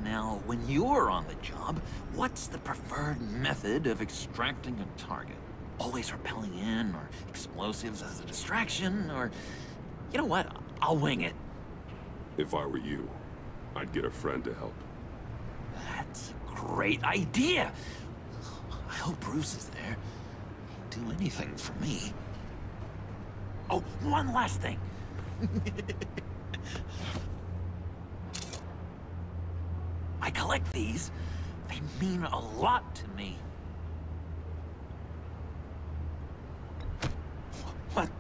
Now, when you're on the job, what's the preferred method of extracting a target? Always rappelling in, or explosives as a distraction, or... You know what? I'll wing it. If I were you, I'd get a friend to help. That's a great idea! I hope Bruce is there. He'd do anything for me. Oh, one last thing. I collect these. They mean a lot to me.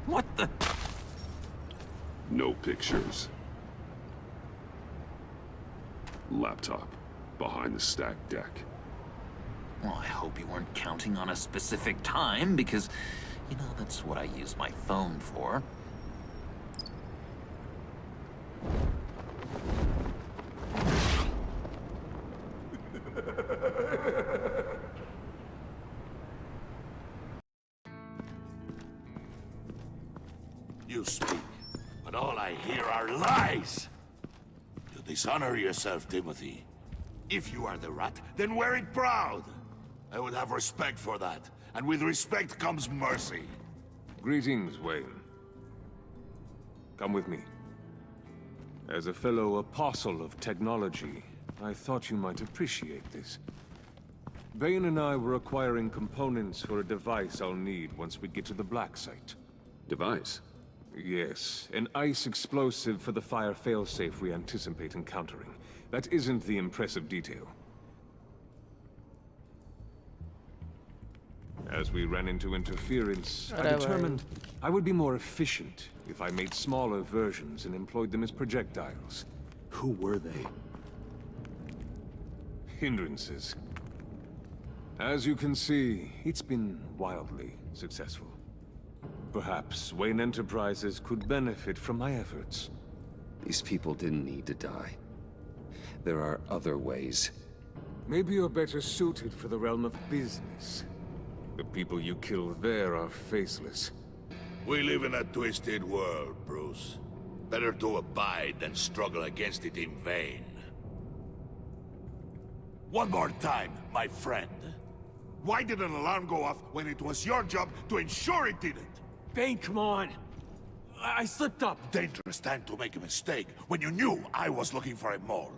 What the? No pictures. Laptop, behind the stacked deck. Well, I hope you weren't counting on a specific time, because, you know, that's what I use my phone for. You speak, but all I hear are lies. You dishonor yourself, Timothy. If you are the rat, then wear it proud. I would have respect for that, and with respect comes mercy. Greetings, Wayne. Come with me. As a fellow apostle of technology, I thought you might appreciate this. Bane and I were acquiring components for a device I'll need once we get to the Black Site. Device? Yes, an ice explosive for the fire failsafe we anticipate encountering. That isn't the impressive detail. As we ran into interference, I determined I would be more efficient if I made smaller versions and employed them as projectiles. Who were they? Hindrances. As you can see, it's been wildly successful. Perhaps Wayne Enterprises could benefit from my efforts. These people didn't need to die. There are other ways. Maybe you're better suited for the realm of business. The people you kill there are faceless. We live in a twisted world, Bruce. Better to abide than struggle against it in vain. One more time, my friend. Why did an alarm go off when it was your job to ensure it didn't? Bane, come on! I slipped up! Dangerous time to make a mistake when you knew I was looking for a mole.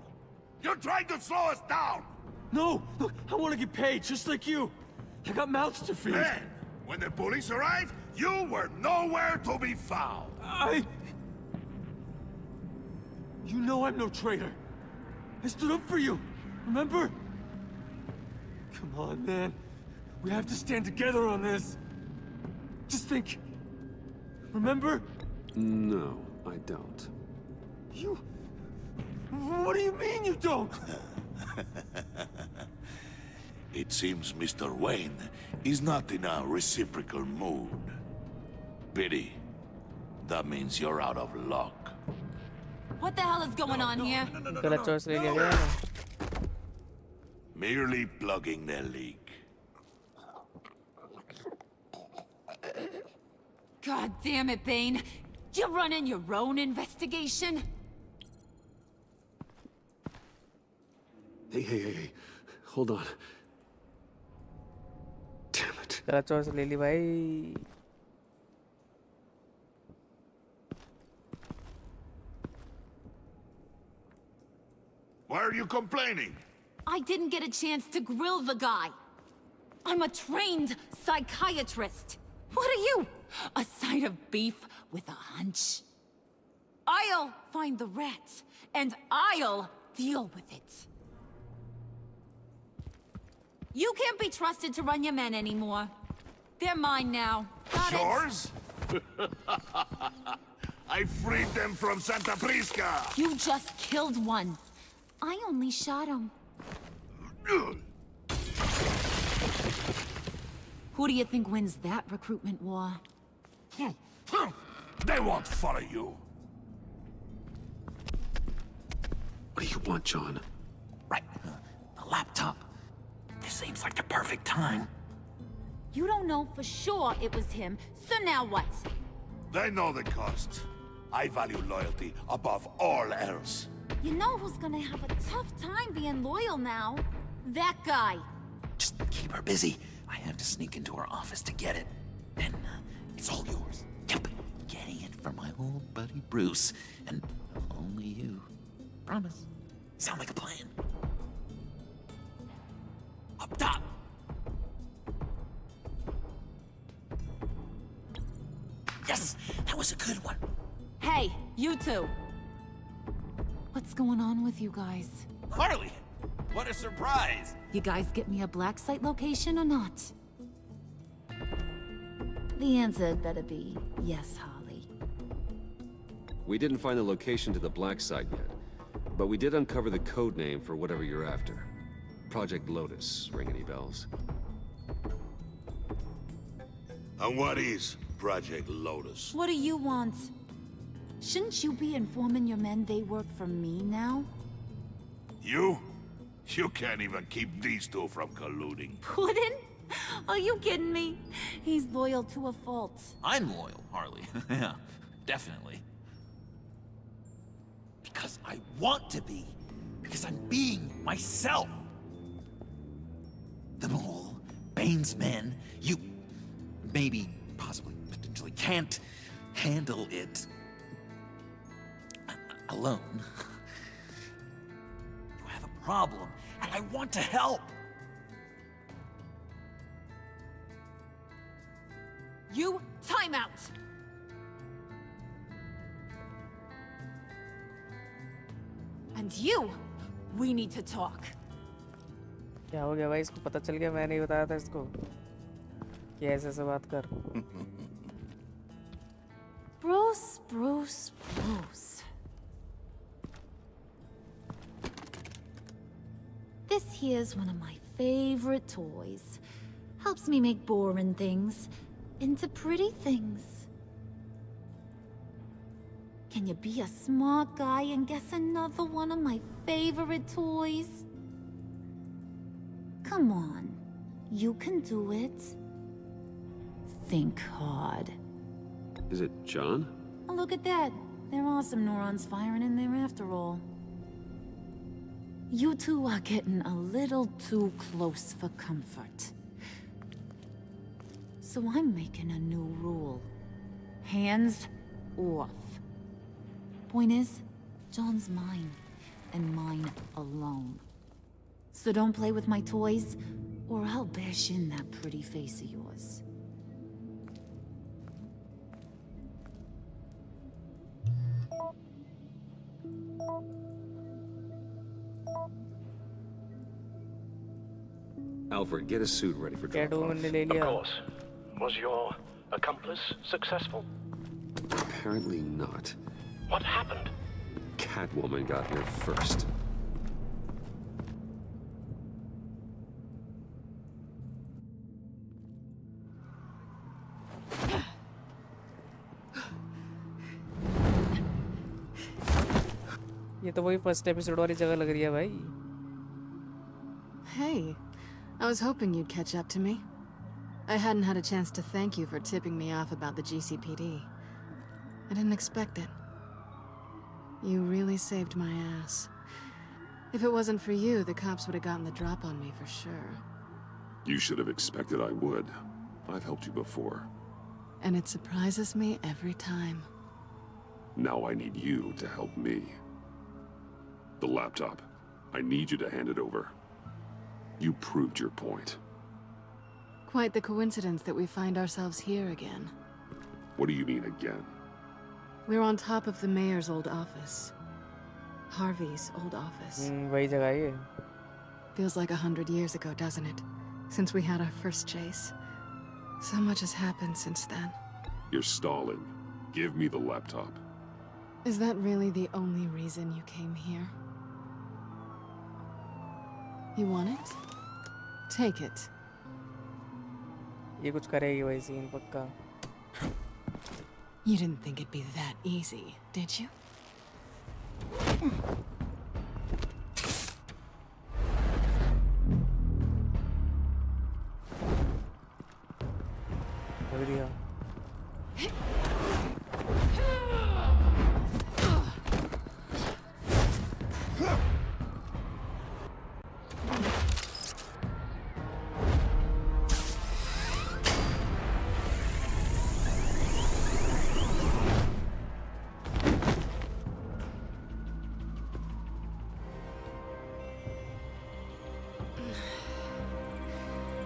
You're trying to slow us down! No! Look, I want to get paid, just like you! I got mouths to feed! Then, when the police arrived, you were nowhere to be found! You know I'm no traitor! I stood up for you, remember? Come on, man. We have to stand together on this. Just think. Remember? No, I don't. You... What do you mean you don't? It seems Mr. Wayne is not in a reciprocal mood. Pity. That means you're out of luck. What the hell is going on here? गलत choice ले लिया गया है। Merely plugging the leak. God damn it, Bane. You're running your own investigation? Hey. Hold on. Damn it. गलत choice ले ली भाई। Why are you complaining? I didn't get a chance to grill the guy. I'm a trained psychiatrist. What are you? A side of beef with a hunch? I'll find the rat, and I'll deal with it. You can't be trusted to run your men anymore. They're mine now. Got it? Yours? I freed them from Santa Prisca! You just killed one. I only shot him. Who do you think wins that recruitment war? They won't follow you. What do you want, John? Right. The laptop. This seems like the perfect time. You don't know for sure it was him, so now what? They know the cost. I value loyalty above all else. You know who's gonna have a tough time being loyal now? That guy. Just keep her busy. I have to sneak into her office to get it. Then it's all yours. Yep. Getting it from my old buddy Bruce. And only you. Promise. Sound like a plan. Up top! Yes! That was a good one. Hey, you two. What's going on with you guys? Harley! What a surprise! You guys get me a black site location or not? The answer had better be yes, Harley. We didn't find the location to the black site yet, but we did uncover the code name for whatever you're after. Project Lotus. Ring any bells? And what is Project Lotus? What do you want? Shouldn't you be informing your men they work for me now? You? You can't even keep these two from colluding. Puddin'? Are you kidding me? He's loyal to a fault. I'm loyal, Harley. Yeah, definitely. Because I want to be. Because I'm being myself. The mole, Bane's men, you maybe, possibly, potentially can't handle it alone. You have a problem, and I want to help. You, time out! And you, we need to talk. क्या हो गया भाई इसको पता चल गया मैं नहीं बताया था इसको कि ऐसे बात कर Bruce. This here's one of my favorite toys. Helps me make boring things into pretty things. Can you be a smart guy and guess another one of my favorite toys? Come on. You can do it. Think hard. Is it John? Oh, look at that. There are some neurons firing in there after all. You two are getting a little too close for comfort. So I'm making a new rule. Hands off. Point is, John's mine, and mine alone. So don't play with my toys, or I'll bash in that pretty face of yours. Alfred, get a suit ready for Catwoman ने ले Of लिया. course. Was your accomplice successful? Apparently not. What happened? Catwoman got here first. ये तो वही first episode वाली जगह लग रही है भाई. Hey, I was hoping you'd catch up to me. I hadn't had a chance to thank you for tipping me off about the GCPD. I didn't expect it. You really saved my ass. If it wasn't for you, the cops would have gotten the drop on me for sure. You should have expected I would. I've helped you before. And it surprises me every time. Now I need you to help me. The laptop. I need you to hand it over. You proved your point. Quite the coincidence that we find ourselves here again. What do you mean again? We're on top of the mayor's old office. Harvey's old office. वही जगह है ये. Feels like 100 years ago, doesn't it? Since we had our first chase. So much has happened since then. You're stalling. Give me the laptop. Is that really the only reason you came here? You want it? Take it. ये कुछ करेगी वही scene पक्का. You didn't think it'd be that easy, did you? लग रही है.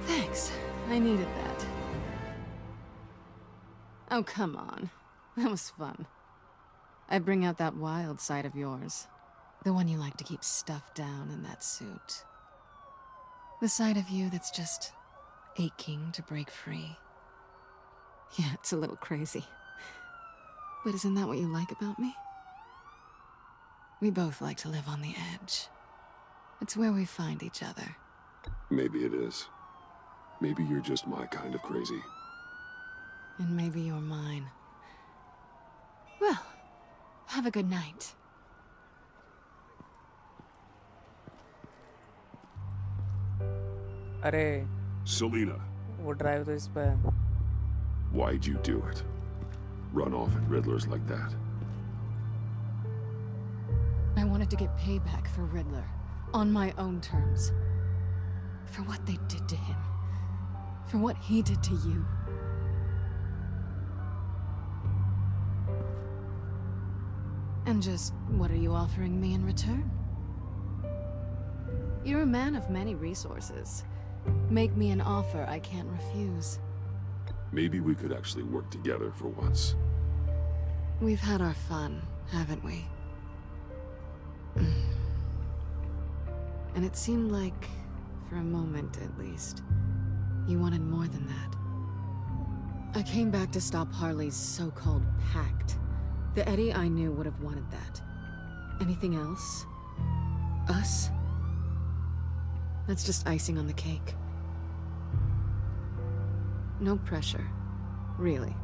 Thanks. I needed that. Oh, come on. That was fun. I bring out that wild side of yours. The one you like to keep stuffed down in that suit. The side of you that's just aching to break free. Yeah, it's a little crazy. But isn't that what you like about me? We both like to live on the edge. It's where we find each other. Maybe it is. Maybe you're just my kind of crazy. And maybe you're mine. Well, have a good night. अरे Selena, वो drive तो इस पे है. why'd you do it? Run off at Riddlers like that? I wanted to get payback for Riddler. On my own terms. For what they did to him. For what he did to you. And just what are you offering me in return? You're a man of many resources. Make me an offer I can't refuse. Maybe we could actually work together for once. We've had our fun, haven't we? And it seemed like, for a moment at least, you wanted more than that. I came back to stop Harley's so-called pact. The Eddie I knew would have wanted that. Anything else? Us? That's just icing on the cake. No pressure. Really.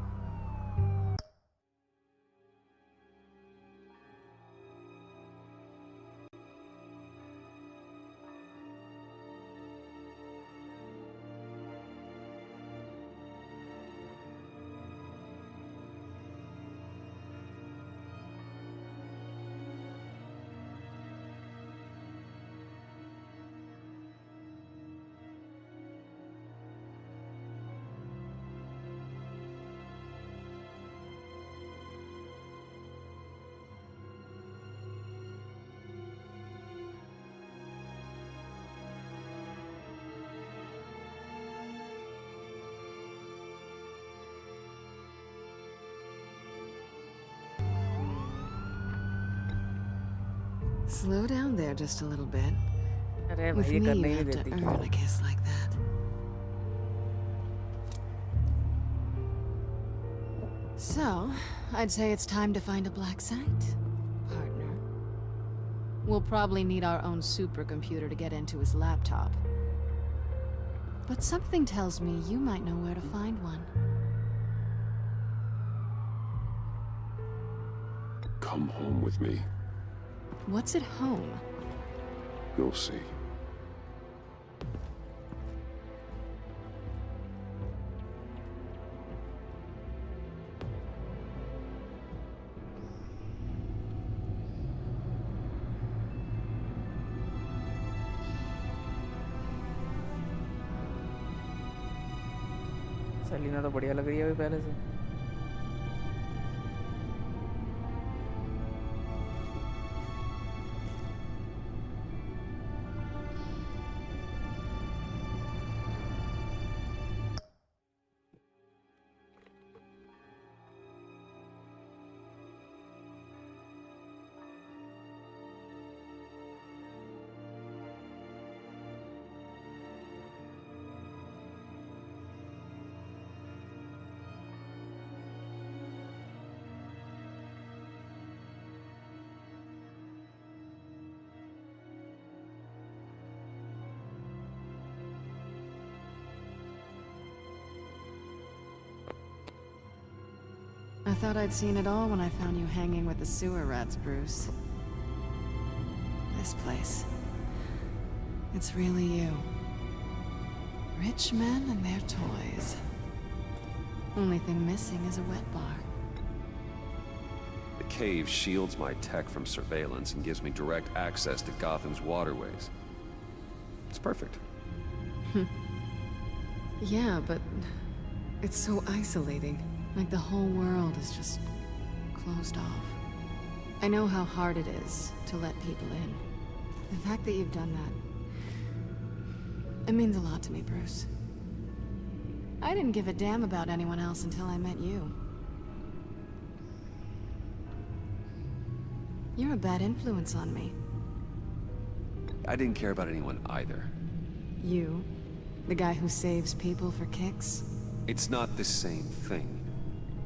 Slow down there just a little bit. अरे With भाई ये me, करने you ही नहीं have to देती. earn a kiss like that. So, I'd say it's time to find a black site, partner. We'll probably need our own supercomputer to get into his laptop. But something tells me you might know where to find one. Come home with me. What's at home? You'll see. Selina तो बढ़िया लग रही है अभी पहले से. I thought I'd seen it all when I found you hanging with the sewer rats, Bruce. This place. It's really you. Rich men and their toys. Only thing missing is a wet bar. The cave shields my tech from surveillance and gives me direct access to Gotham's waterways. It's perfect. Yeah, but it's so isolating. Like the whole world is just closed off. I know how hard it is to let people in. The fact that you've done that, it means a lot to me, Bruce. I didn't give a damn about anyone else until I met you. You're a bad influence on me. I didn't care about anyone either. You? The guy who saves people for kicks? It's not the same thing.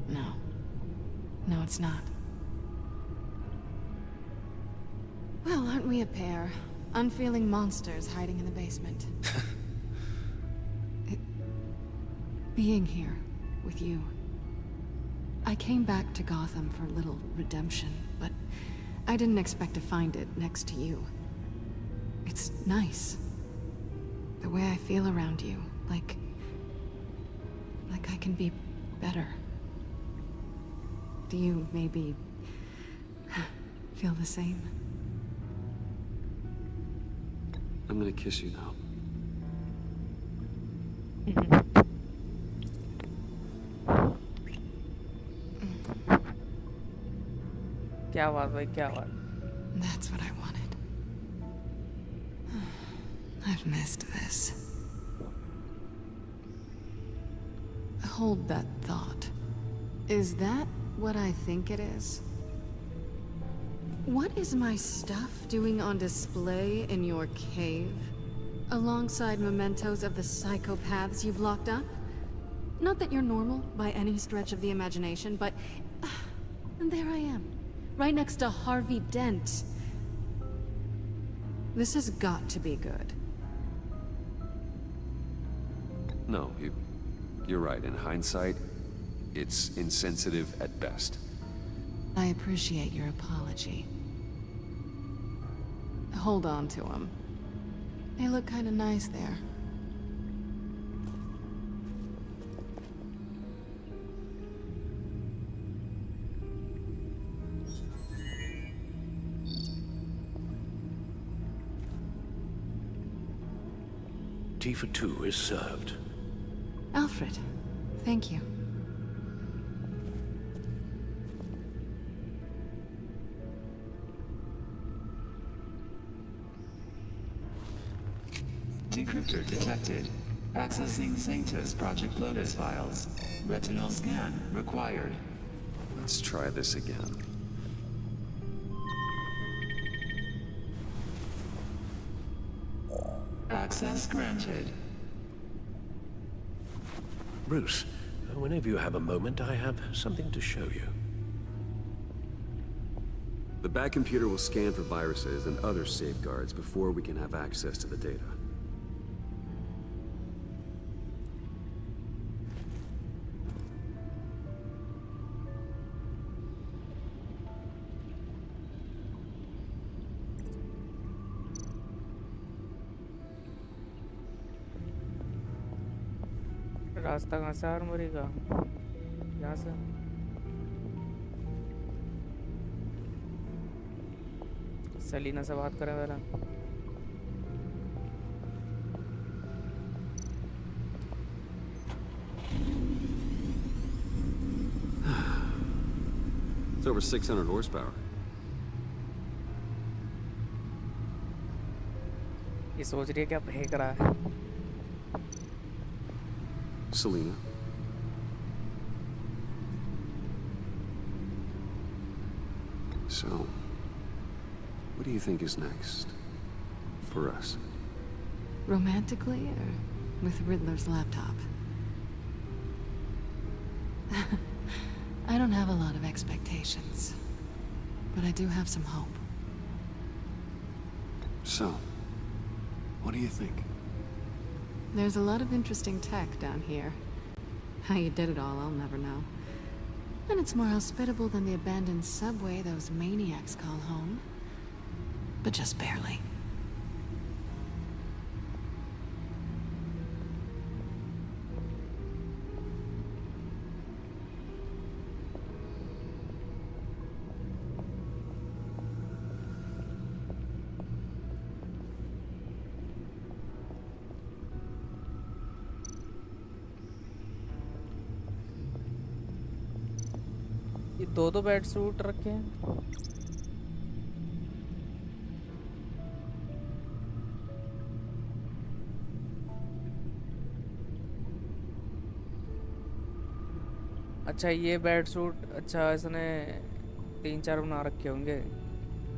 No. No, it's not. Well, aren't we a pair? Unfeeling monsters hiding in the basement. Being here with you. I came back to Gotham for a little redemption, but I didn't expect to find it next to you. It's nice. The way I feel around you, like I can be better. Do you maybe feel the same? I'm gonna kiss you now. क्या बात भाई क्या बात. That's what I wanted. I've missed this. Hold that thought. Is that what I think it is? What is my stuff doing on display in your cave? Alongside mementos of the psychopaths you've locked up? Not that you're normal by any stretch of the imagination, but... and there I am, right next to Harvey Dent. This has got to be good. No, you're right. In hindsight, it's insensitive at best. I appreciate your apology. Hold on to them. They look kind of nice there. Tea for two is served. Alfred, thank you. Decryptor detected. Accessing Sanctus Project Lotus files. Retinal scan required. Let's try this again. Access granted. Bruce, whenever you have a moment, I have something to show you. The Bat computer will scan for viruses and other safeguards before we can have access to the data. रास्ता कहाँ से armoury का? यहाँ से? सलीना से बात करें पहले। It's over 600 horsepower. ये सोच रही है क्या फेंक रहा है? Selena. So, what do you think is next for us? Romantically or with Riddler's laptop? I don't have a lot of expectations, but I do have some hope. So, what do you think? There's a lot of interesting tech down here. How you did it all, I'll never know. And it's more hospitable than the abandoned subway those maniacs call home. But just barely. ये दो bed suit रखे हैं। अच्छा ये bed suit, अच्छा इसने 3-4 बना रखे होंगे।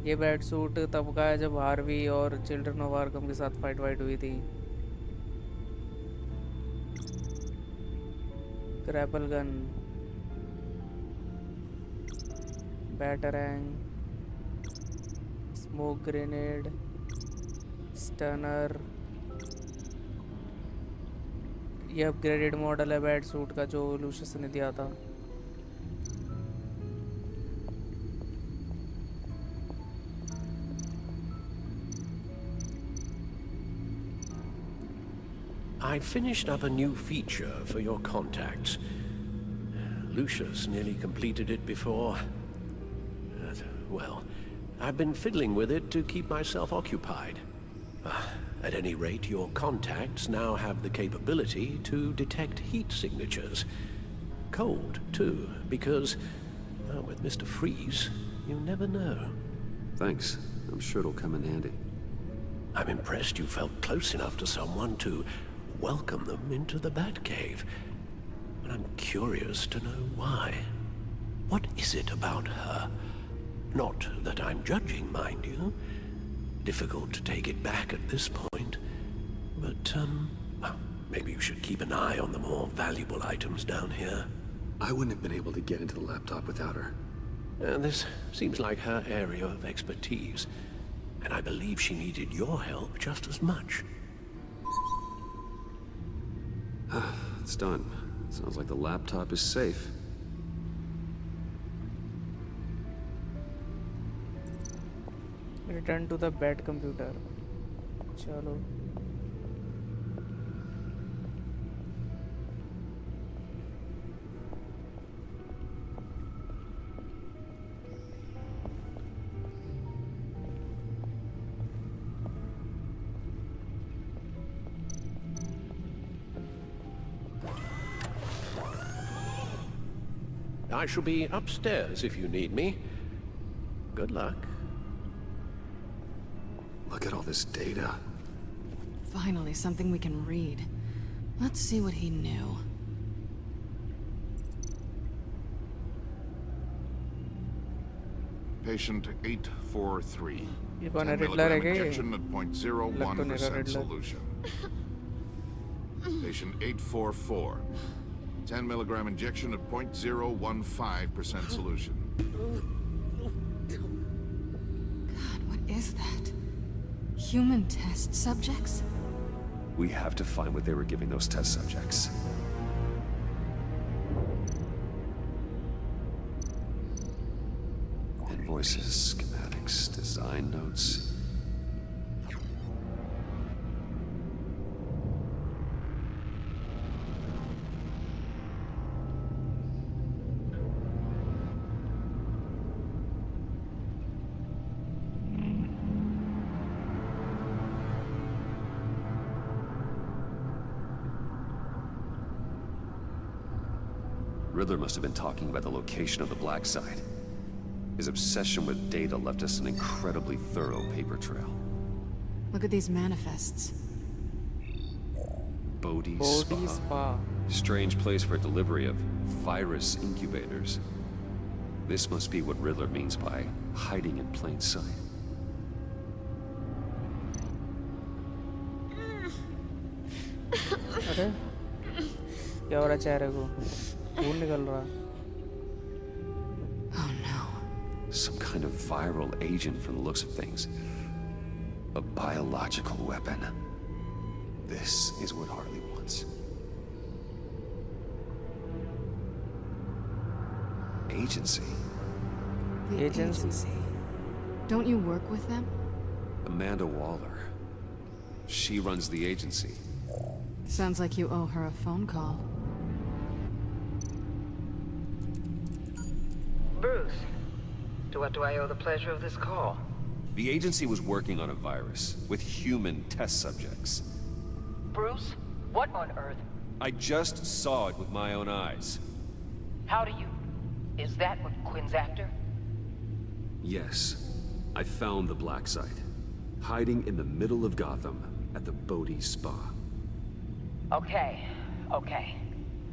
ये बेड सूट तब का है जब हार्वी और चिल्ड्रन ऑफ आर्कम के साथ फाइट हुई थी। Grapple gun, batarang, smoke grenade, stunner. ये अपग्रेडेड मॉडल है बैट सूट का जो लूशियस ने दिया था। I finished up a new feature for your contacts. Lucius nearly completed it before. Well, I've been fiddling with it to keep myself occupied. At any rate, your contacts now have the capability to detect heat signatures. Cold, too, because, with Mr. Freeze, you never know. Thanks. I'm sure it'll come in handy. I'm impressed you felt close enough to someone to welcome them into the Batcave. But I'm curious to know why. What is it about her? Not that I'm judging, mind you. Difficult to take it back at this point. But, well, maybe you should keep an eye on the more valuable items down here. I wouldn't have been able to get into the laptop without her. This seems like her area of expertise. And I believe she needed your help just as much. It's done. Sounds like the laptop is safe. Return to the bed computer. चलो। I shall be upstairs if you need me. Good luck. Look at all this data. Finally, something we can read. Let's see what he knew. Patient 843. ये कौन है? 10 Riddler है milligram क्या ये? injection at लग तो नहीं रहा 0.01% Riddler. solution. Patient 844. 10 milligram injection at 0.015% solution. God, what is that? Human test subjects? We have to find what they were giving those test subjects. Invoices, schematics, design notes. Riddler must have been talking about the location of the black site. His obsession with data left us an incredibly thorough paper trail. Look at these manifests. Bodhi Bodhi Spa. Spa. Strange place for delivery of virus incubators. This must be what Riddler means by hiding in plain sight. अरे क्या हो रहा है चेहरे को? खून निकल रहा है। Oh no. Some kind of viral agent from the looks of things. A biological weapon. This is what Harley wants. Agency. The agency. Don't you work with them? Amanda Waller. She runs the agency. Sounds like you owe her a phone call. Bruce, to what do I owe the pleasure of this call? The agency was working on a virus with human test subjects. Bruce, what on earth? I just saw it with my own eyes. How do you... Is that what Quinn's after? Yes. I found the black site. Hiding in the middle of Gotham at the Bodhi Spa. Okay.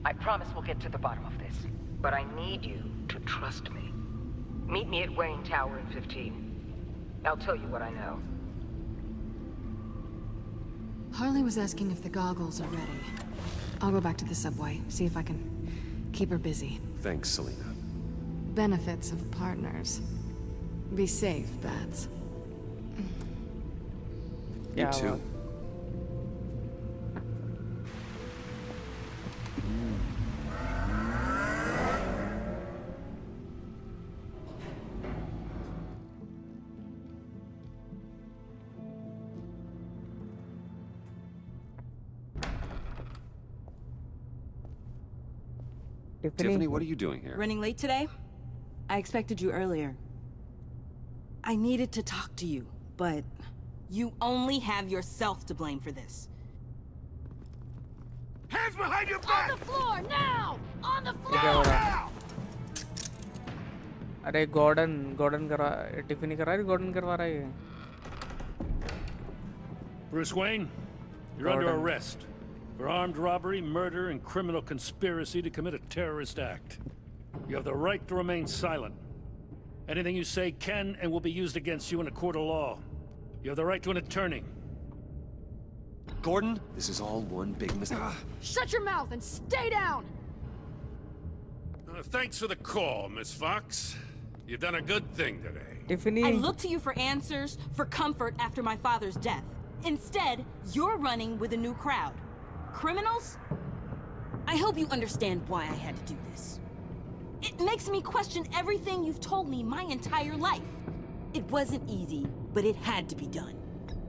I promise we'll get to the bottom of this. But I need you to trust me. Meet me at Wayne Tower in 15. I'll tell you what I know. Harley was asking if the goggles are ready. I'll go back to the subway, see if I can keep her busy. Thanks, Selena. Benefits of partners. Be safe, Bats. You too. Tiffany, what are you doing here? Running late today? I expected you earlier. I needed to talk to you, but you only have yourself to blame for this. Hands behind your back! On the floor, now! On the क्या हो floor! रहा है? अरे Gordon करा Tiffany करा रही Gordon करवा रहा है ये। Bruce Wayne, you're under arrest for armed robbery, murder, and criminal conspiracy to commit a terrorist act. You have the right to remain silent. Anything you say can and will be used against you in a court of law. You have the right to an attorney. Gordon, this is all one big mistake. Shut your mouth and stay down! Thanks for the call, Miss Fox. You've done a good thing today. Tiffany. I look to you for answers, for comfort after my father's death. Instead, you're running with a new crowd. Criminals? I hope you understand why I had to do this. It makes me question everything you've told me my entire life. It wasn't easy, but it had to be done.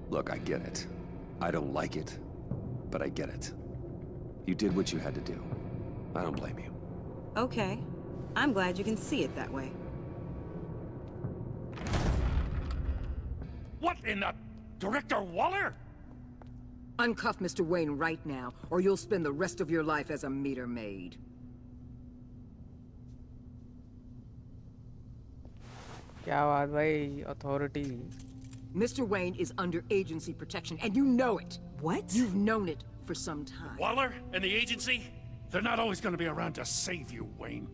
Look, I get it. I don't like it, but I get it. You did what you had to do. I don't blame you. Okay. I'm glad you can see it that way. What in the... Director Waller? Uncuff Mr. Wayne right now, or you'll spend the rest of your life as a meter maid. क्या बात भाई authority. Mr. Wayne is under agency protection, and you know it. What? You've known it for some time. Waller and the agency? They're not always gonna be around to save you, Wayne.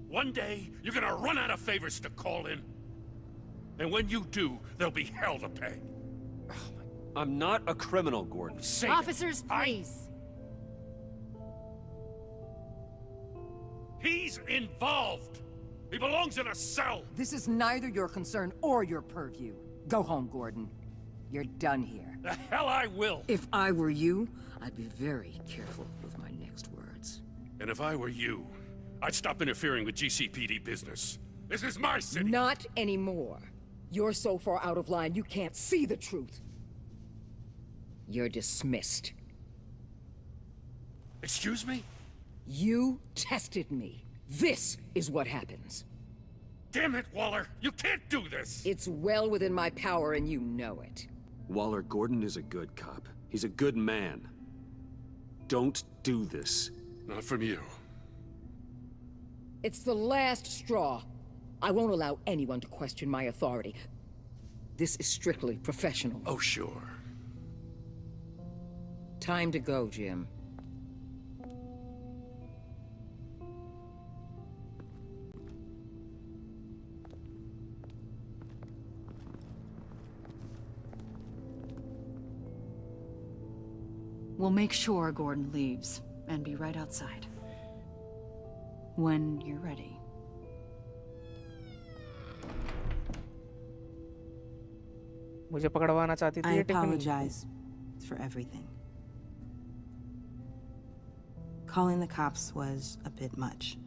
One day, you're gonna run out of favors to call in. And when you do, there'll be hell to pay. I'm not a criminal, Gordon. Officers, please. He's involved. He belongs in a cell. This is neither your concern or your purview. Go home, Gordon. You're done here. The hell I will. If I were you, I'd be very careful with my next words. And if I were you, I'd stop interfering with GCPD business. This is my city. Not anymore. You're so far out of line, you can't see the truth. You're dismissed. Excuse me? You tested me. This is what happens. Damn it, Waller! You can't do this! It's well within my power and you know it. Waller, Gordon is a good cop. He's a good man. Don't do this. Not from you. It's the last straw. I won't allow anyone to question my authority. This is strictly professional. Oh, sure. Time to go, Jim. We'll make sure Gordon leaves, and be right outside. When you're ready. मुझे पकड़वाना चाहती थी I ये tiffin. apologize for everything. Calling the cops was a bit much.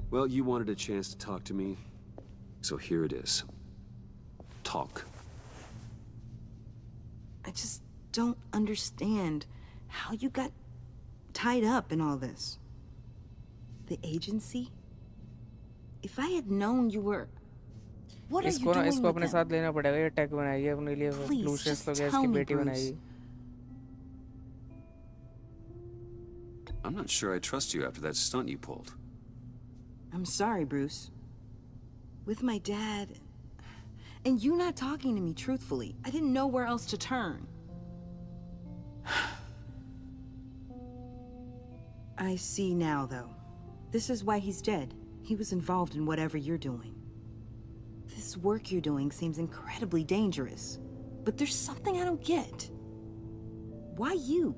Well, you wanted a chance to talk to me, so here it is. Talk. I just don't understand how you got tied up in all this. The agency? If I had known you were... What are you doing इसको अपने with साथ them? लेना पड़ेगा। ये tag बनाई है अपने लिए। Please, लूशियस just तो क्या tell इसकी me, बेटी बनाई। Bruce. I'm not sure I trust you after that stunt you pulled. I'm sorry, Bruce. With my dad... And you not talking to me truthfully, I didn't know where else to turn. I see now, though. This is why he's dead. He was involved in whatever you're doing. This work you're doing seems incredibly dangerous. But there's something I don't get. Why you?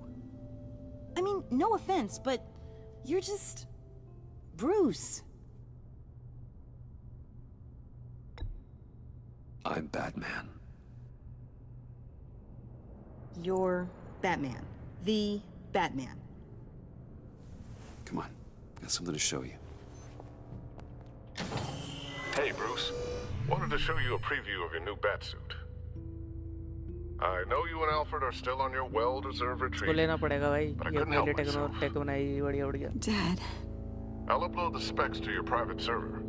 I mean, no offense, but you're just... Bruce. I'm Batman. You're Batman. The Batman. Come on, got something to show you. Hey, Bruce. Wanted to show you a preview of your new batsuit. I know you and Alfred are still on your well-deserved इसको retreat, लेना पड़ेगा भाई। but I ये couldn't अपने लिए help myself. Tag बनाई बढ़िया बढ़िया। Dad. I'll upload the specs to your private server.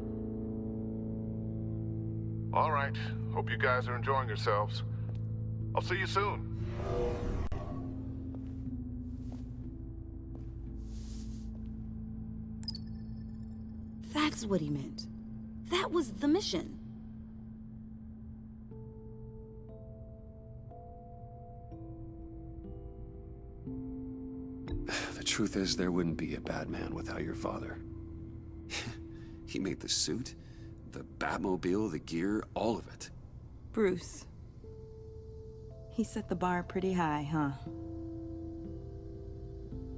All right. Hope you guys are enjoying yourselves. I'll see you soon. That's what he meant. That was the mission. The truth is, there wouldn't be a Batman without your father. He made the suit, the Batmobile, the gear, all of it. Bruce. He set the bar pretty high, huh?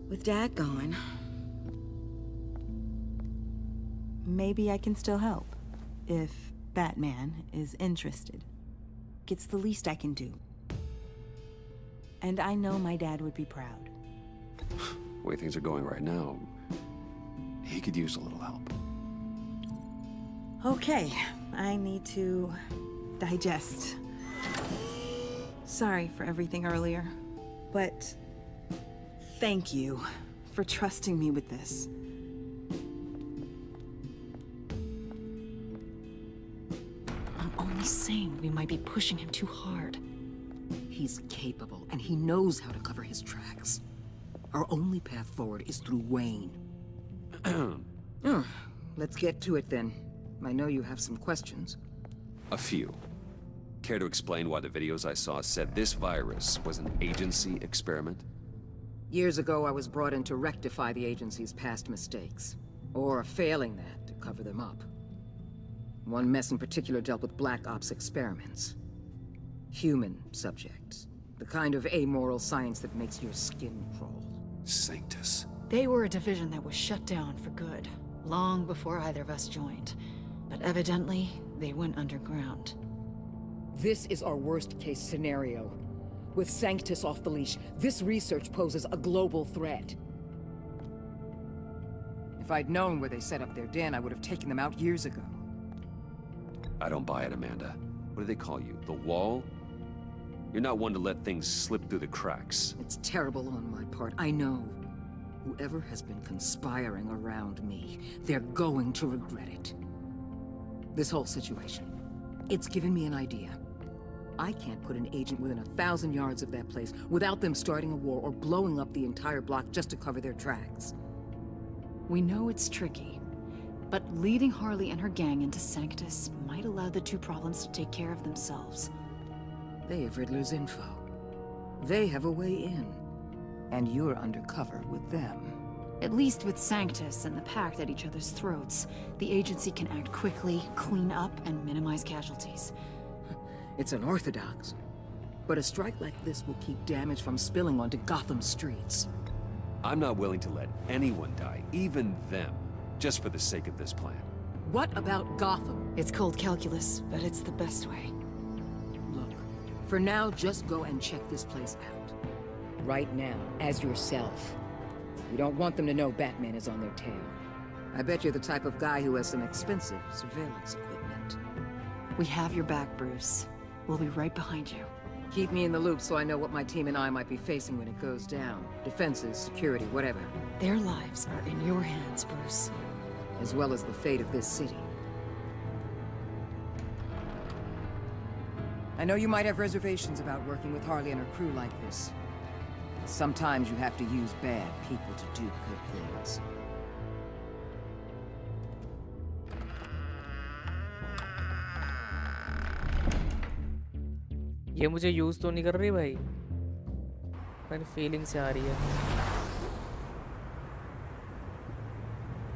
With Dad gone, maybe I can still help. If Batman is interested. It's the least I can do. And I know my dad would be proud. The way things are going right now, he could use a little help. Okay, I need to digest. Sorry for everything earlier, but thank you for trusting me with this. I'm only saying we might be pushing him too hard. He's capable, and he knows how to cover his tracks. Our only path forward is through Wayne. Let's get to it then. I know you have some questions. A few. Care to explain why the videos I saw said this virus was an agency experiment? Years ago, I was brought in to rectify the agency's past mistakes. Or failing that, to cover them up. One mess in particular dealt with Black Ops experiments. Human subjects. The kind of amoral science that makes your skin crawl. Sanctus. They were a division that was shut down for good, long before either of us joined. But evidently, they went underground. This is our worst-case scenario. With Sanctus off the leash, this research poses a global threat. If I'd known where they set up their den, I would have taken them out years ago. I don't buy it, Amanda. What do they call you? The Wall? You're not one to let things slip through the cracks. It's terrible on my part, I know. Whoever has been conspiring around me, they're going to regret it. This whole situation, it's given me an idea. I can't put an agent within 1,000 yards of that place without them starting a war or blowing up the entire block just to cover their tracks. We know it's tricky, but leading Harley and her gang into Sanctus might allow the two problems to take care of themselves. They have Riddler's info. They have a way in. And you're undercover with them. At least with Sanctus and the Pact at each other's throats, the agency can act quickly, clean up, and minimize casualties. It's unorthodox. But a strike like this will keep damage from spilling onto Gotham streets. I'm not willing to let anyone die, even them, just for the sake of this plan. What about Gotham? It's cold calculus, but it's the best way. Look, for now, just go and check this place out. Right now, as yourself. You don't want them to know Batman is on their tail. I bet you're the type of guy who has some expensive surveillance equipment. We have your back, Bruce. We'll be right behind you. Keep me in the loop so I know what my team and I might be facing when it goes down. Defenses, security, whatever. Their lives are in your hands, Bruce. As well as the fate of this city. I know you might have reservations about working with Harley and her crew like this. Sometimes you have to use bad people to do good things. ये मुझे use तो नहीं कर रही भाई, मेरी feeling से आ रही है।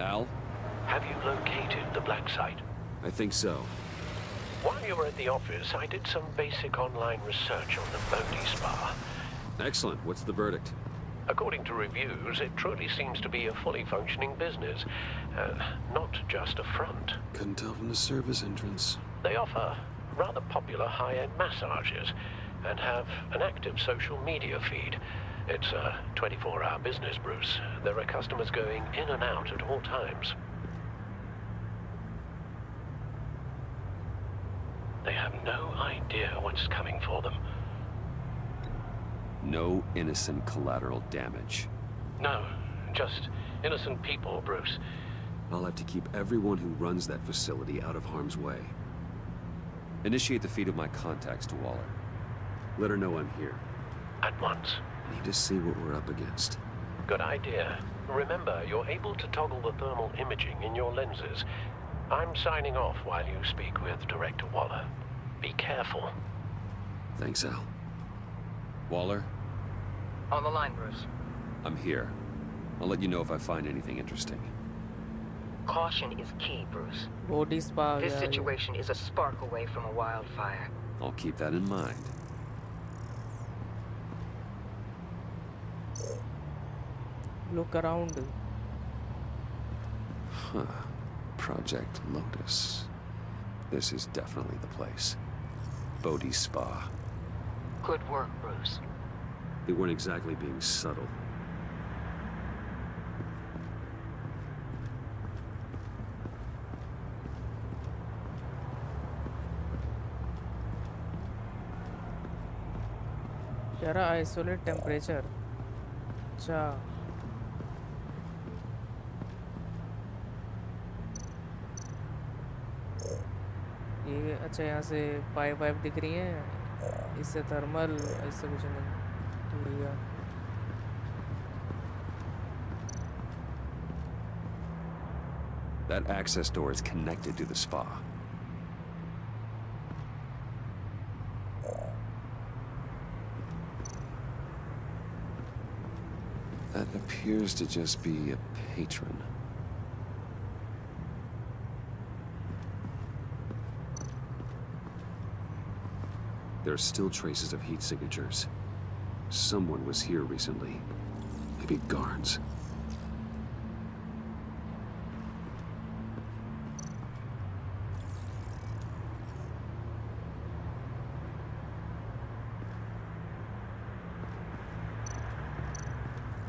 Al? Have you located the black site? I think so. While you were at the office, I did some basic online research on the Bodhi Spa. Excellent. What's the verdict? According to reviews, it truly seems to be a fully functioning business, not just a front. Couldn't tell from the service entrance. They offer rather popular high-end massages and have an active social media feed. It's a 24-hour business, Bruce. There are customers going in and out at all times. They have no idea what's coming for them. No innocent collateral damage. No, just innocent people, Bruce. I'll have to keep everyone who runs that facility out of harm's way. Initiate the feed of my contacts to Waller. Let her know I'm here. At once. I need to see what we're up against. Good idea. Remember, you're able to toggle the thermal imaging in your lenses. I'm signing off while you speak with Director Waller. Be careful. Thanks, Al. Waller? On the line, Bruce. I'm here. I'll let you know if I find anything interesting. Caution is key, Bruce. Bodhi Spa. This situation is a spark away from a wildfire. I'll keep that in mind. Look around. Huh. Project Lotus. This is definitely the place. Bodhi Spa. Good work, Bruce. They weren't exactly being subtle. यार isolate temperature. अच्छा ये अच्छा यहाँ से pipe wipe दिख रही हैं, इससे थर्मल इससे कुछ नहीं बढ़िया। That access door is connected to the spa. That appears to just be a patron. There are still traces of heat signatures. Someone was here recently. Maybe guards.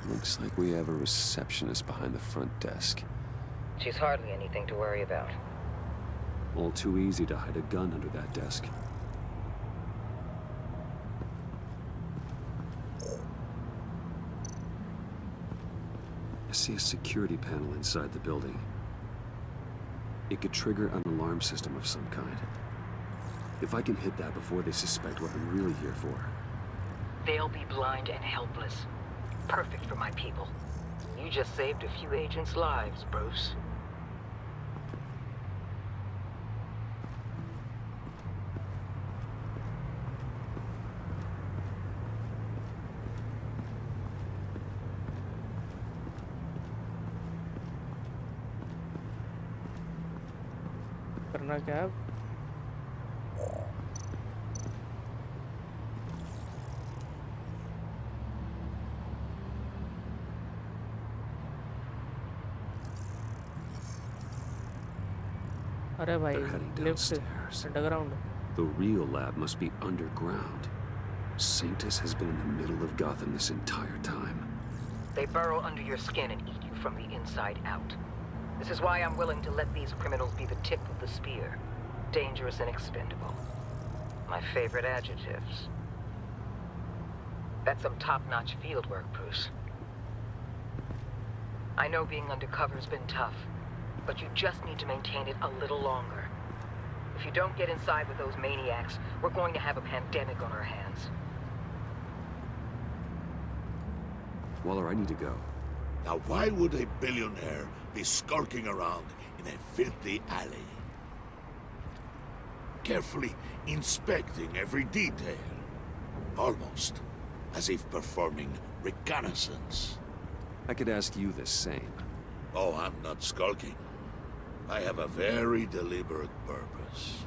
Looks like we have a receptionist behind the front desk. She's hardly anything to worry about. All too easy to hide a gun under that desk. I see a security panel inside the building. It could trigger an alarm system of some kind. If I can hit that before they suspect what I'm really here for. They'll be blind and helpless. Perfect for my people. You just saved a few agents' lives, Bruce. करना क्या है? अरे भाई lift underground. The real lab must be underground. Sanctus has been in the middle of Gotham this entire time. They burrow under your skin and eat you from the inside out. This is why I'm willing to let these criminals be the tip of the spear. Dangerous and expendable. My favorite adjectives. That's some top-notch field work, Bruce. I know being undercover's been tough, but you just need to maintain it a little longer. If you don't get inside with those maniacs, we're going to have a pandemic on our hands. Waller, I need to go. Now why would a billionaire be skulking around in a filthy alley? Carefully inspecting every detail. Almost as if performing reconnaissance. I could ask you the same. Oh, I'm not skulking. I have a very deliberate purpose.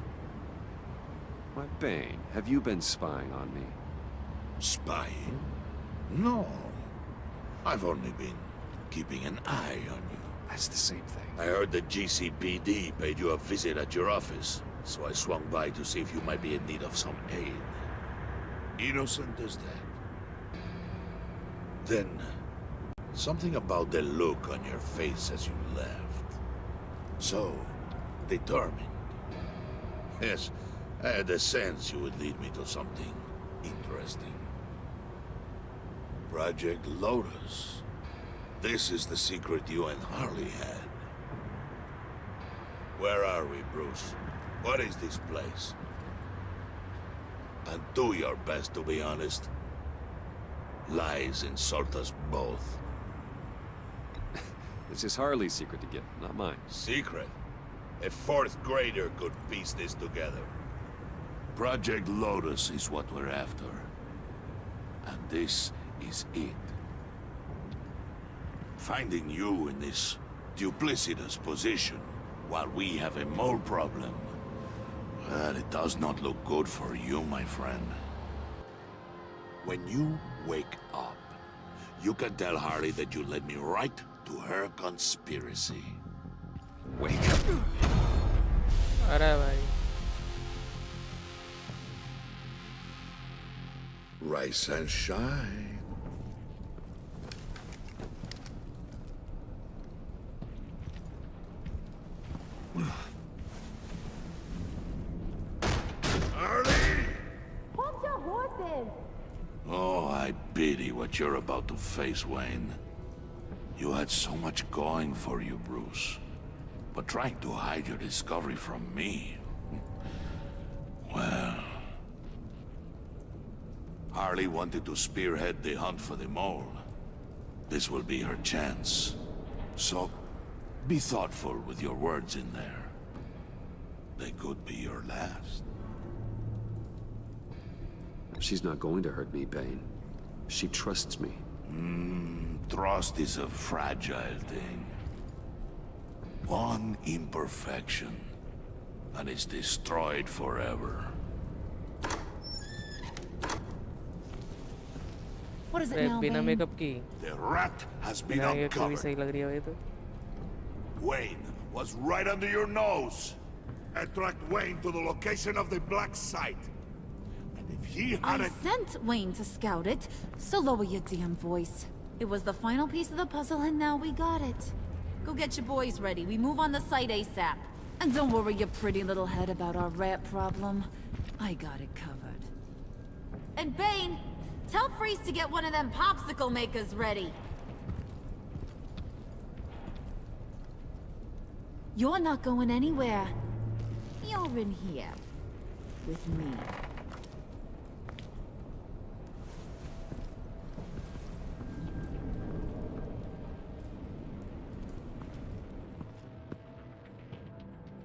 Why, Bane, have you been spying on me? Spying? No. I've only been keeping an eye on you. That's the same thing. I heard the GCPD paid you a visit at your office, so I swung by to see if you might be in need of some aid. Innocent as that. Then, something about the look on your face as you left. So, determined. Yes, I had a sense you would lead me to something interesting. Project Lotus. This is the secret you and Harley had. Where are we, Bruce? What is this place? And do your best to be honest. Lies insult us both. This is Harley's secret to give, not mine. Secret? A fourth grader could piece this together. Project Lotus is what we're after. And this is it. Finding you in this duplicitous position while we have a mole problem, well, it does not look good for you, my friend. When you wake up, you can tell Harley that you led me right to her conspiracy. Wake up. अरे भाई. Rise and shine. Harley! Hold your horses! Oh, I pity what you're about to face, Wayne. You had so much going for you, Bruce. But trying to hide your discovery from me... Well... Harley wanted to spearhead the hunt for the mole. This will be her chance. So, be thoughtful with your words in there. They could be your last. She's not going to hurt me, Bane. She trusts me. Trust is a fragile thing. One imperfection, and it's destroyed forever. What is it now, बिना Bane? Makeup की The rat has been बिना makeup की भी uncovered. सही लग रही है भाई तो Wayne was right under your nose. I tracked Wayne to the location of the black site. And if he had I sent Wayne to scout it, so lower your damn voice. It was the final piece of the puzzle, and now we got it. Go get your boys ready. We move on the site ASAP. And don't worry your pretty little head about our rat problem. I got it covered. And Bane, tell Freeze to get one of them popsicle makers ready. You're not going anywhere. You're in here. With me.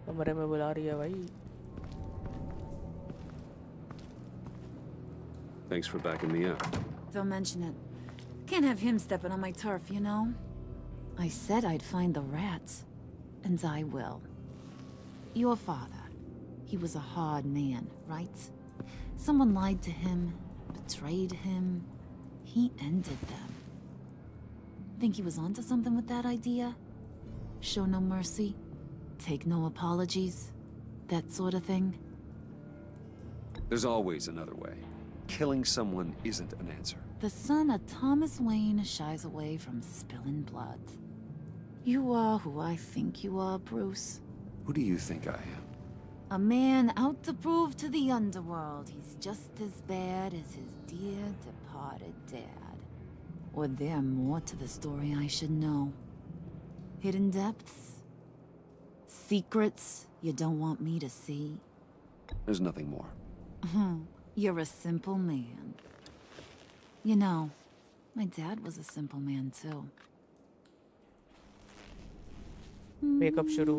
कमरे में बुला रही है भाई Thanks for backing me up. Don't mention it. Can't have him stepping on my turf, you know? I said I'd find the rats. And I will. Your father. He was a hard man, right? Someone lied to him, betrayed him. He ended them. Think he was onto something with that idea? Show no mercy? Take no apologies? That sort of thing? There's always another way. Killing someone isn't an answer. The son of Thomas Wayne shies away from spilling blood. You are who I think you are, Bruce. Who do you think I am? A man out to prove to the underworld he's just as bad as his dear departed dad. Or there more to the story I should know. Hidden depths? Secrets you don't want me to see? There's nothing more. You're a simple man. You know, my dad was a simple man too. Makeup शुरू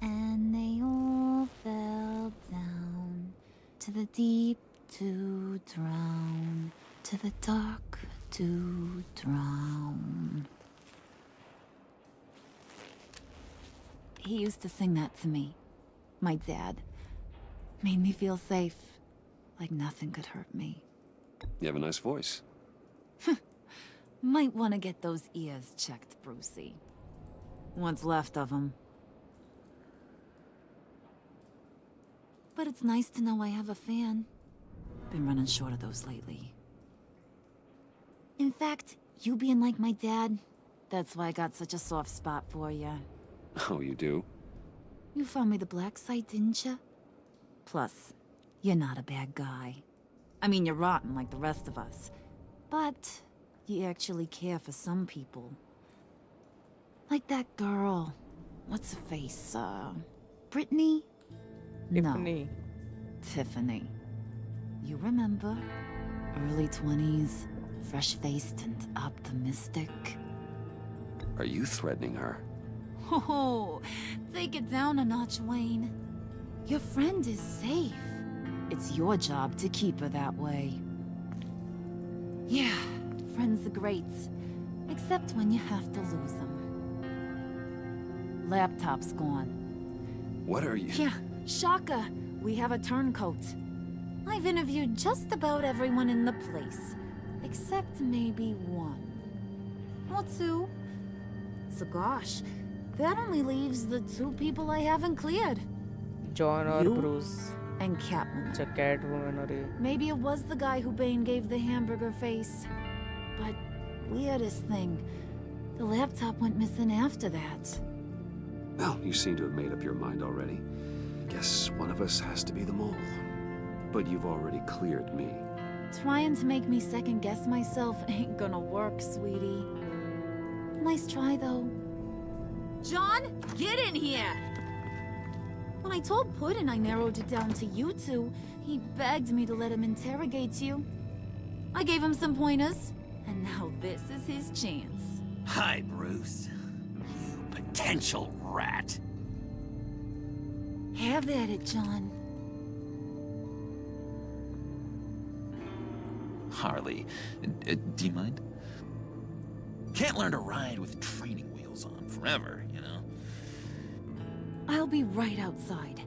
And they all fell down to the deep to drown, to the dark to drown. He used to sing that to me. My dad. Made me feel safe. Like nothing could hurt me. You have a nice voice. Might want to get those ears checked, Brucey. What's left of them. But it's nice to know I have a fan. Been running short of those lately. In fact, you being like my dad, that's why I got such a soft spot for you. Oh, you do? You found me the black site, didn't you? Plus, you're not a bad guy. I mean, you're rotten like the rest of us. But you actually care for some people. Like that girl. What's her face? Brittany? Tiffany. No. Tiffany. You remember? Early 20s, fresh-faced and optimistic. Are you threatening her? Oh, take it down a notch, Wayne. Your friend is safe. It's your job to keep her that way. Yeah, friends are great. Except when you have to lose them. Laptop's gone. What are you? Yeah, shocker. We have a turncoat. I've interviewed just about everyone in the place. Except maybe one. Or two. So gosh, that only leaves the two people I haven't cleared. John or You Bruce. And Catwoman. अच्छा Catwoman और ये. Maybe it was the guy who Bane gave the hamburger face. But weirdest thing, the laptop went missing after that. Well, you seem to have made up your mind already. Guess one of us has to be the mole. But you've already cleared me. Trying to make me second guess myself ain't gonna work, sweetie. Nice try, though. John, get in here! When I told Puddin' I narrowed it down to you two, he begged me to let him interrogate you. I gave him some pointers, and now this is his chance. Hi, Bruce. You potential rat. Have at it, John. Harley, do you mind? Can't learn to ride with training wheels on forever, you know? I'll be right outside.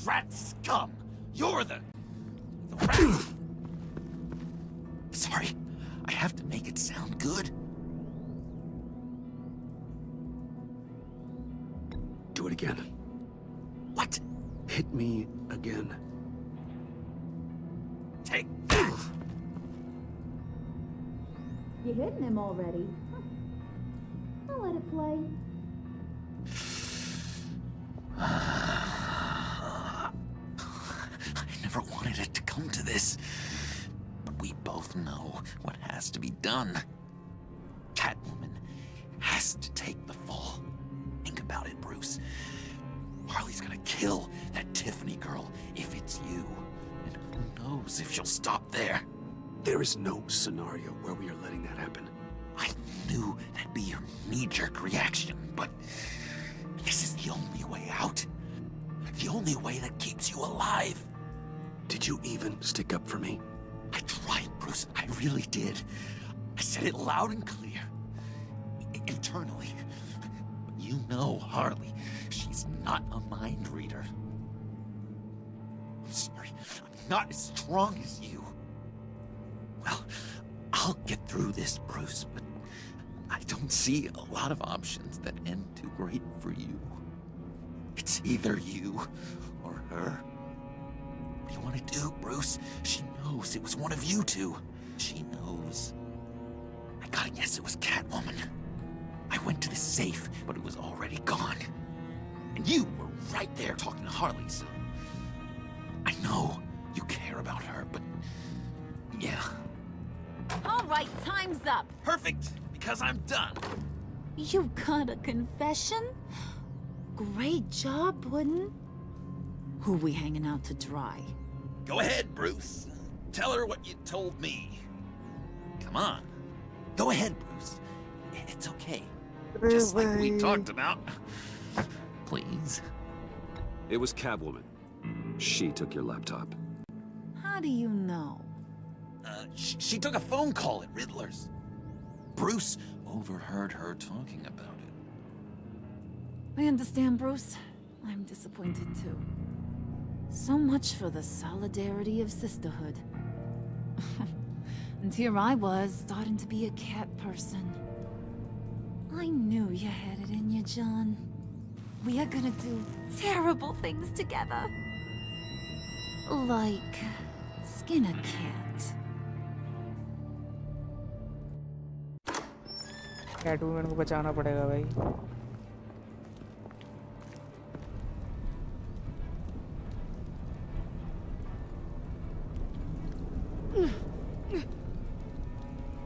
rat scum! You're the rat! Sorry, I have to make it sound good. Do it again. What? Hit me again. Take that! You're hitting him already. I'll let it play. I never wanted it to come to this. But we both know what has to be done. Catwoman has to take the fall. Think about it, Bruce. Harley's gonna kill that Tiffany girl if it's you. And who knows if she'll stop there. There is no scenario where we are letting that happen. I knew that'd be your knee-jerk reaction, but this is the only way out. The only way that keeps you alive. Did you even stick up for me? I tried, Bruce. I really did. I said it loud and clear. Internally. But you know Harley. She's not a mind reader. I'm sorry. I'm not as strong as you. Well, I'll get through this, Bruce, but I don't see a lot of options that end too great for you. It's either you or her. What do you want to do, Bruce? She knows it was one of you two. She knows. I gotta guess it was Catwoman. I went to the safe, but it was already gone. And you were right there talking to Harley, so... I know you care about her, but... yeah. All right, time's up. Perfect, because I'm done. You got a confession? Great job, Puddin'. Who we hanging out to dry? Go ahead, Bruce. Tell her what you told me. Come on. Go ahead, Bruce. It's okay. Just like we talked about. Please. It was Catwoman. She took your laptop. How do you know? She took a phone call at Riddler's. Bruce overheard her talking about it. I understand, Bruce. I'm disappointed too. So much for the solidarity of sisterhood. And here I was, starting to be a cat person. I knew you had it in you, John. We are gonna do terrible things together. Like skin a cat. कैटवुमन को बचाना पड़ेगा भाई.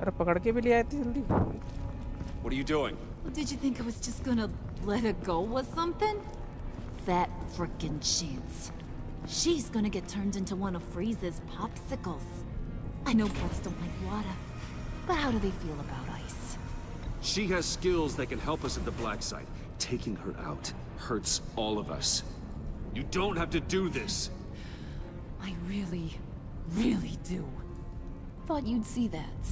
अरे पकड़ के भी ले आए थे जल्दी. What are you doing? Did you think I was just gonna let her go or something? That frickin' chance. She's gonna get turned into one of Freeze's popsicles. I know cats don't like water, but how do they feel about ice? She has skills that can help us at the black site. Taking her out hurts all of us. You don't have to do this. I really, really do. Thought you'd see that.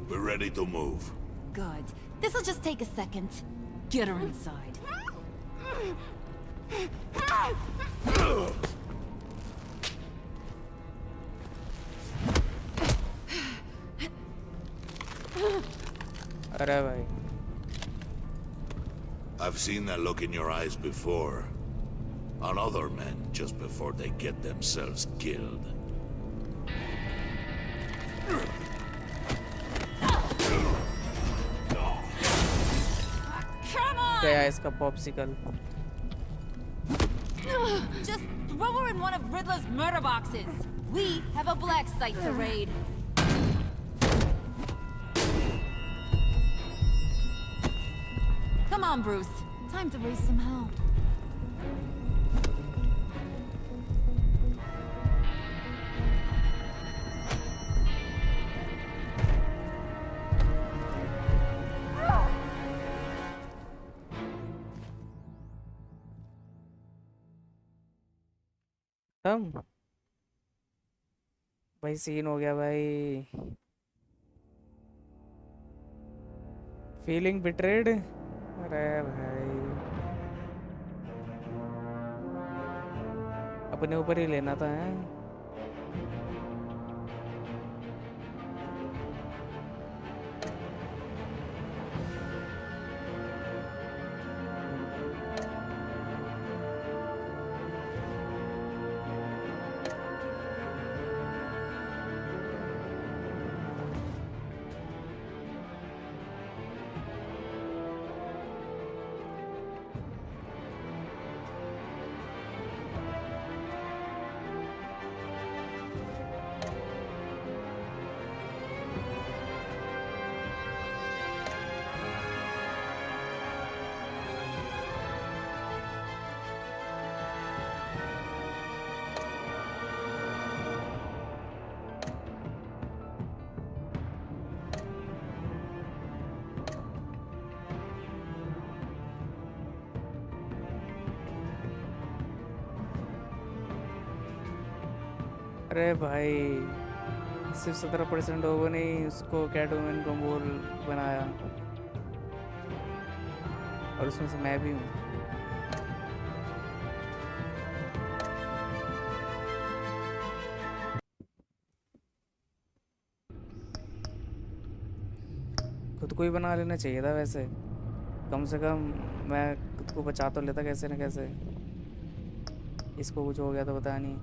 We're ready to move. Good. This'll just take a second. Get her inside. अरे भाई. I've seen that look in your eyes before. On other men, just before they get themselves killed. Come on! गया इसका popsicle. Just throw her in one of Riddler's murder boxes. We have a black site to raid. Come on, Bruce. Time to raise some hell. भाई scene हो गया भाई. Feeling betrayed. अरे भाई अपने ऊपर ही लेना था है। अरे भाई सिर्फ 17% लोगों ने ही उसको कैटवुमन को बोल बनाया और उसमें से मैं भी हूँ। खुद को ही बना लेना चाहिए था वैसे, कम से कम मैं खुद को बचा तो लेता कैसे न कैसे। इसको कुछ हो गया तो पता नहीं।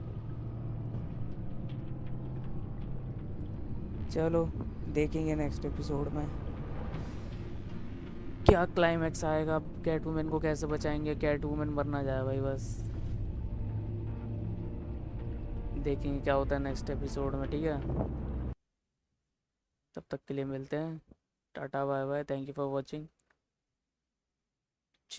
चलो देखेंगे नेक्स्ट एपिसोड में क्या क्लाइमैक्स आएगा। कैटवुमन को कैसे बचाएंगे, कैटवुमन मर ना जाए भाई बस। देखेंगे क्या होता है नेक्स्ट एपिसोड में, ठीक है। तब तक के लिए मिलते हैं, टाटा bye bye, thank you for watching.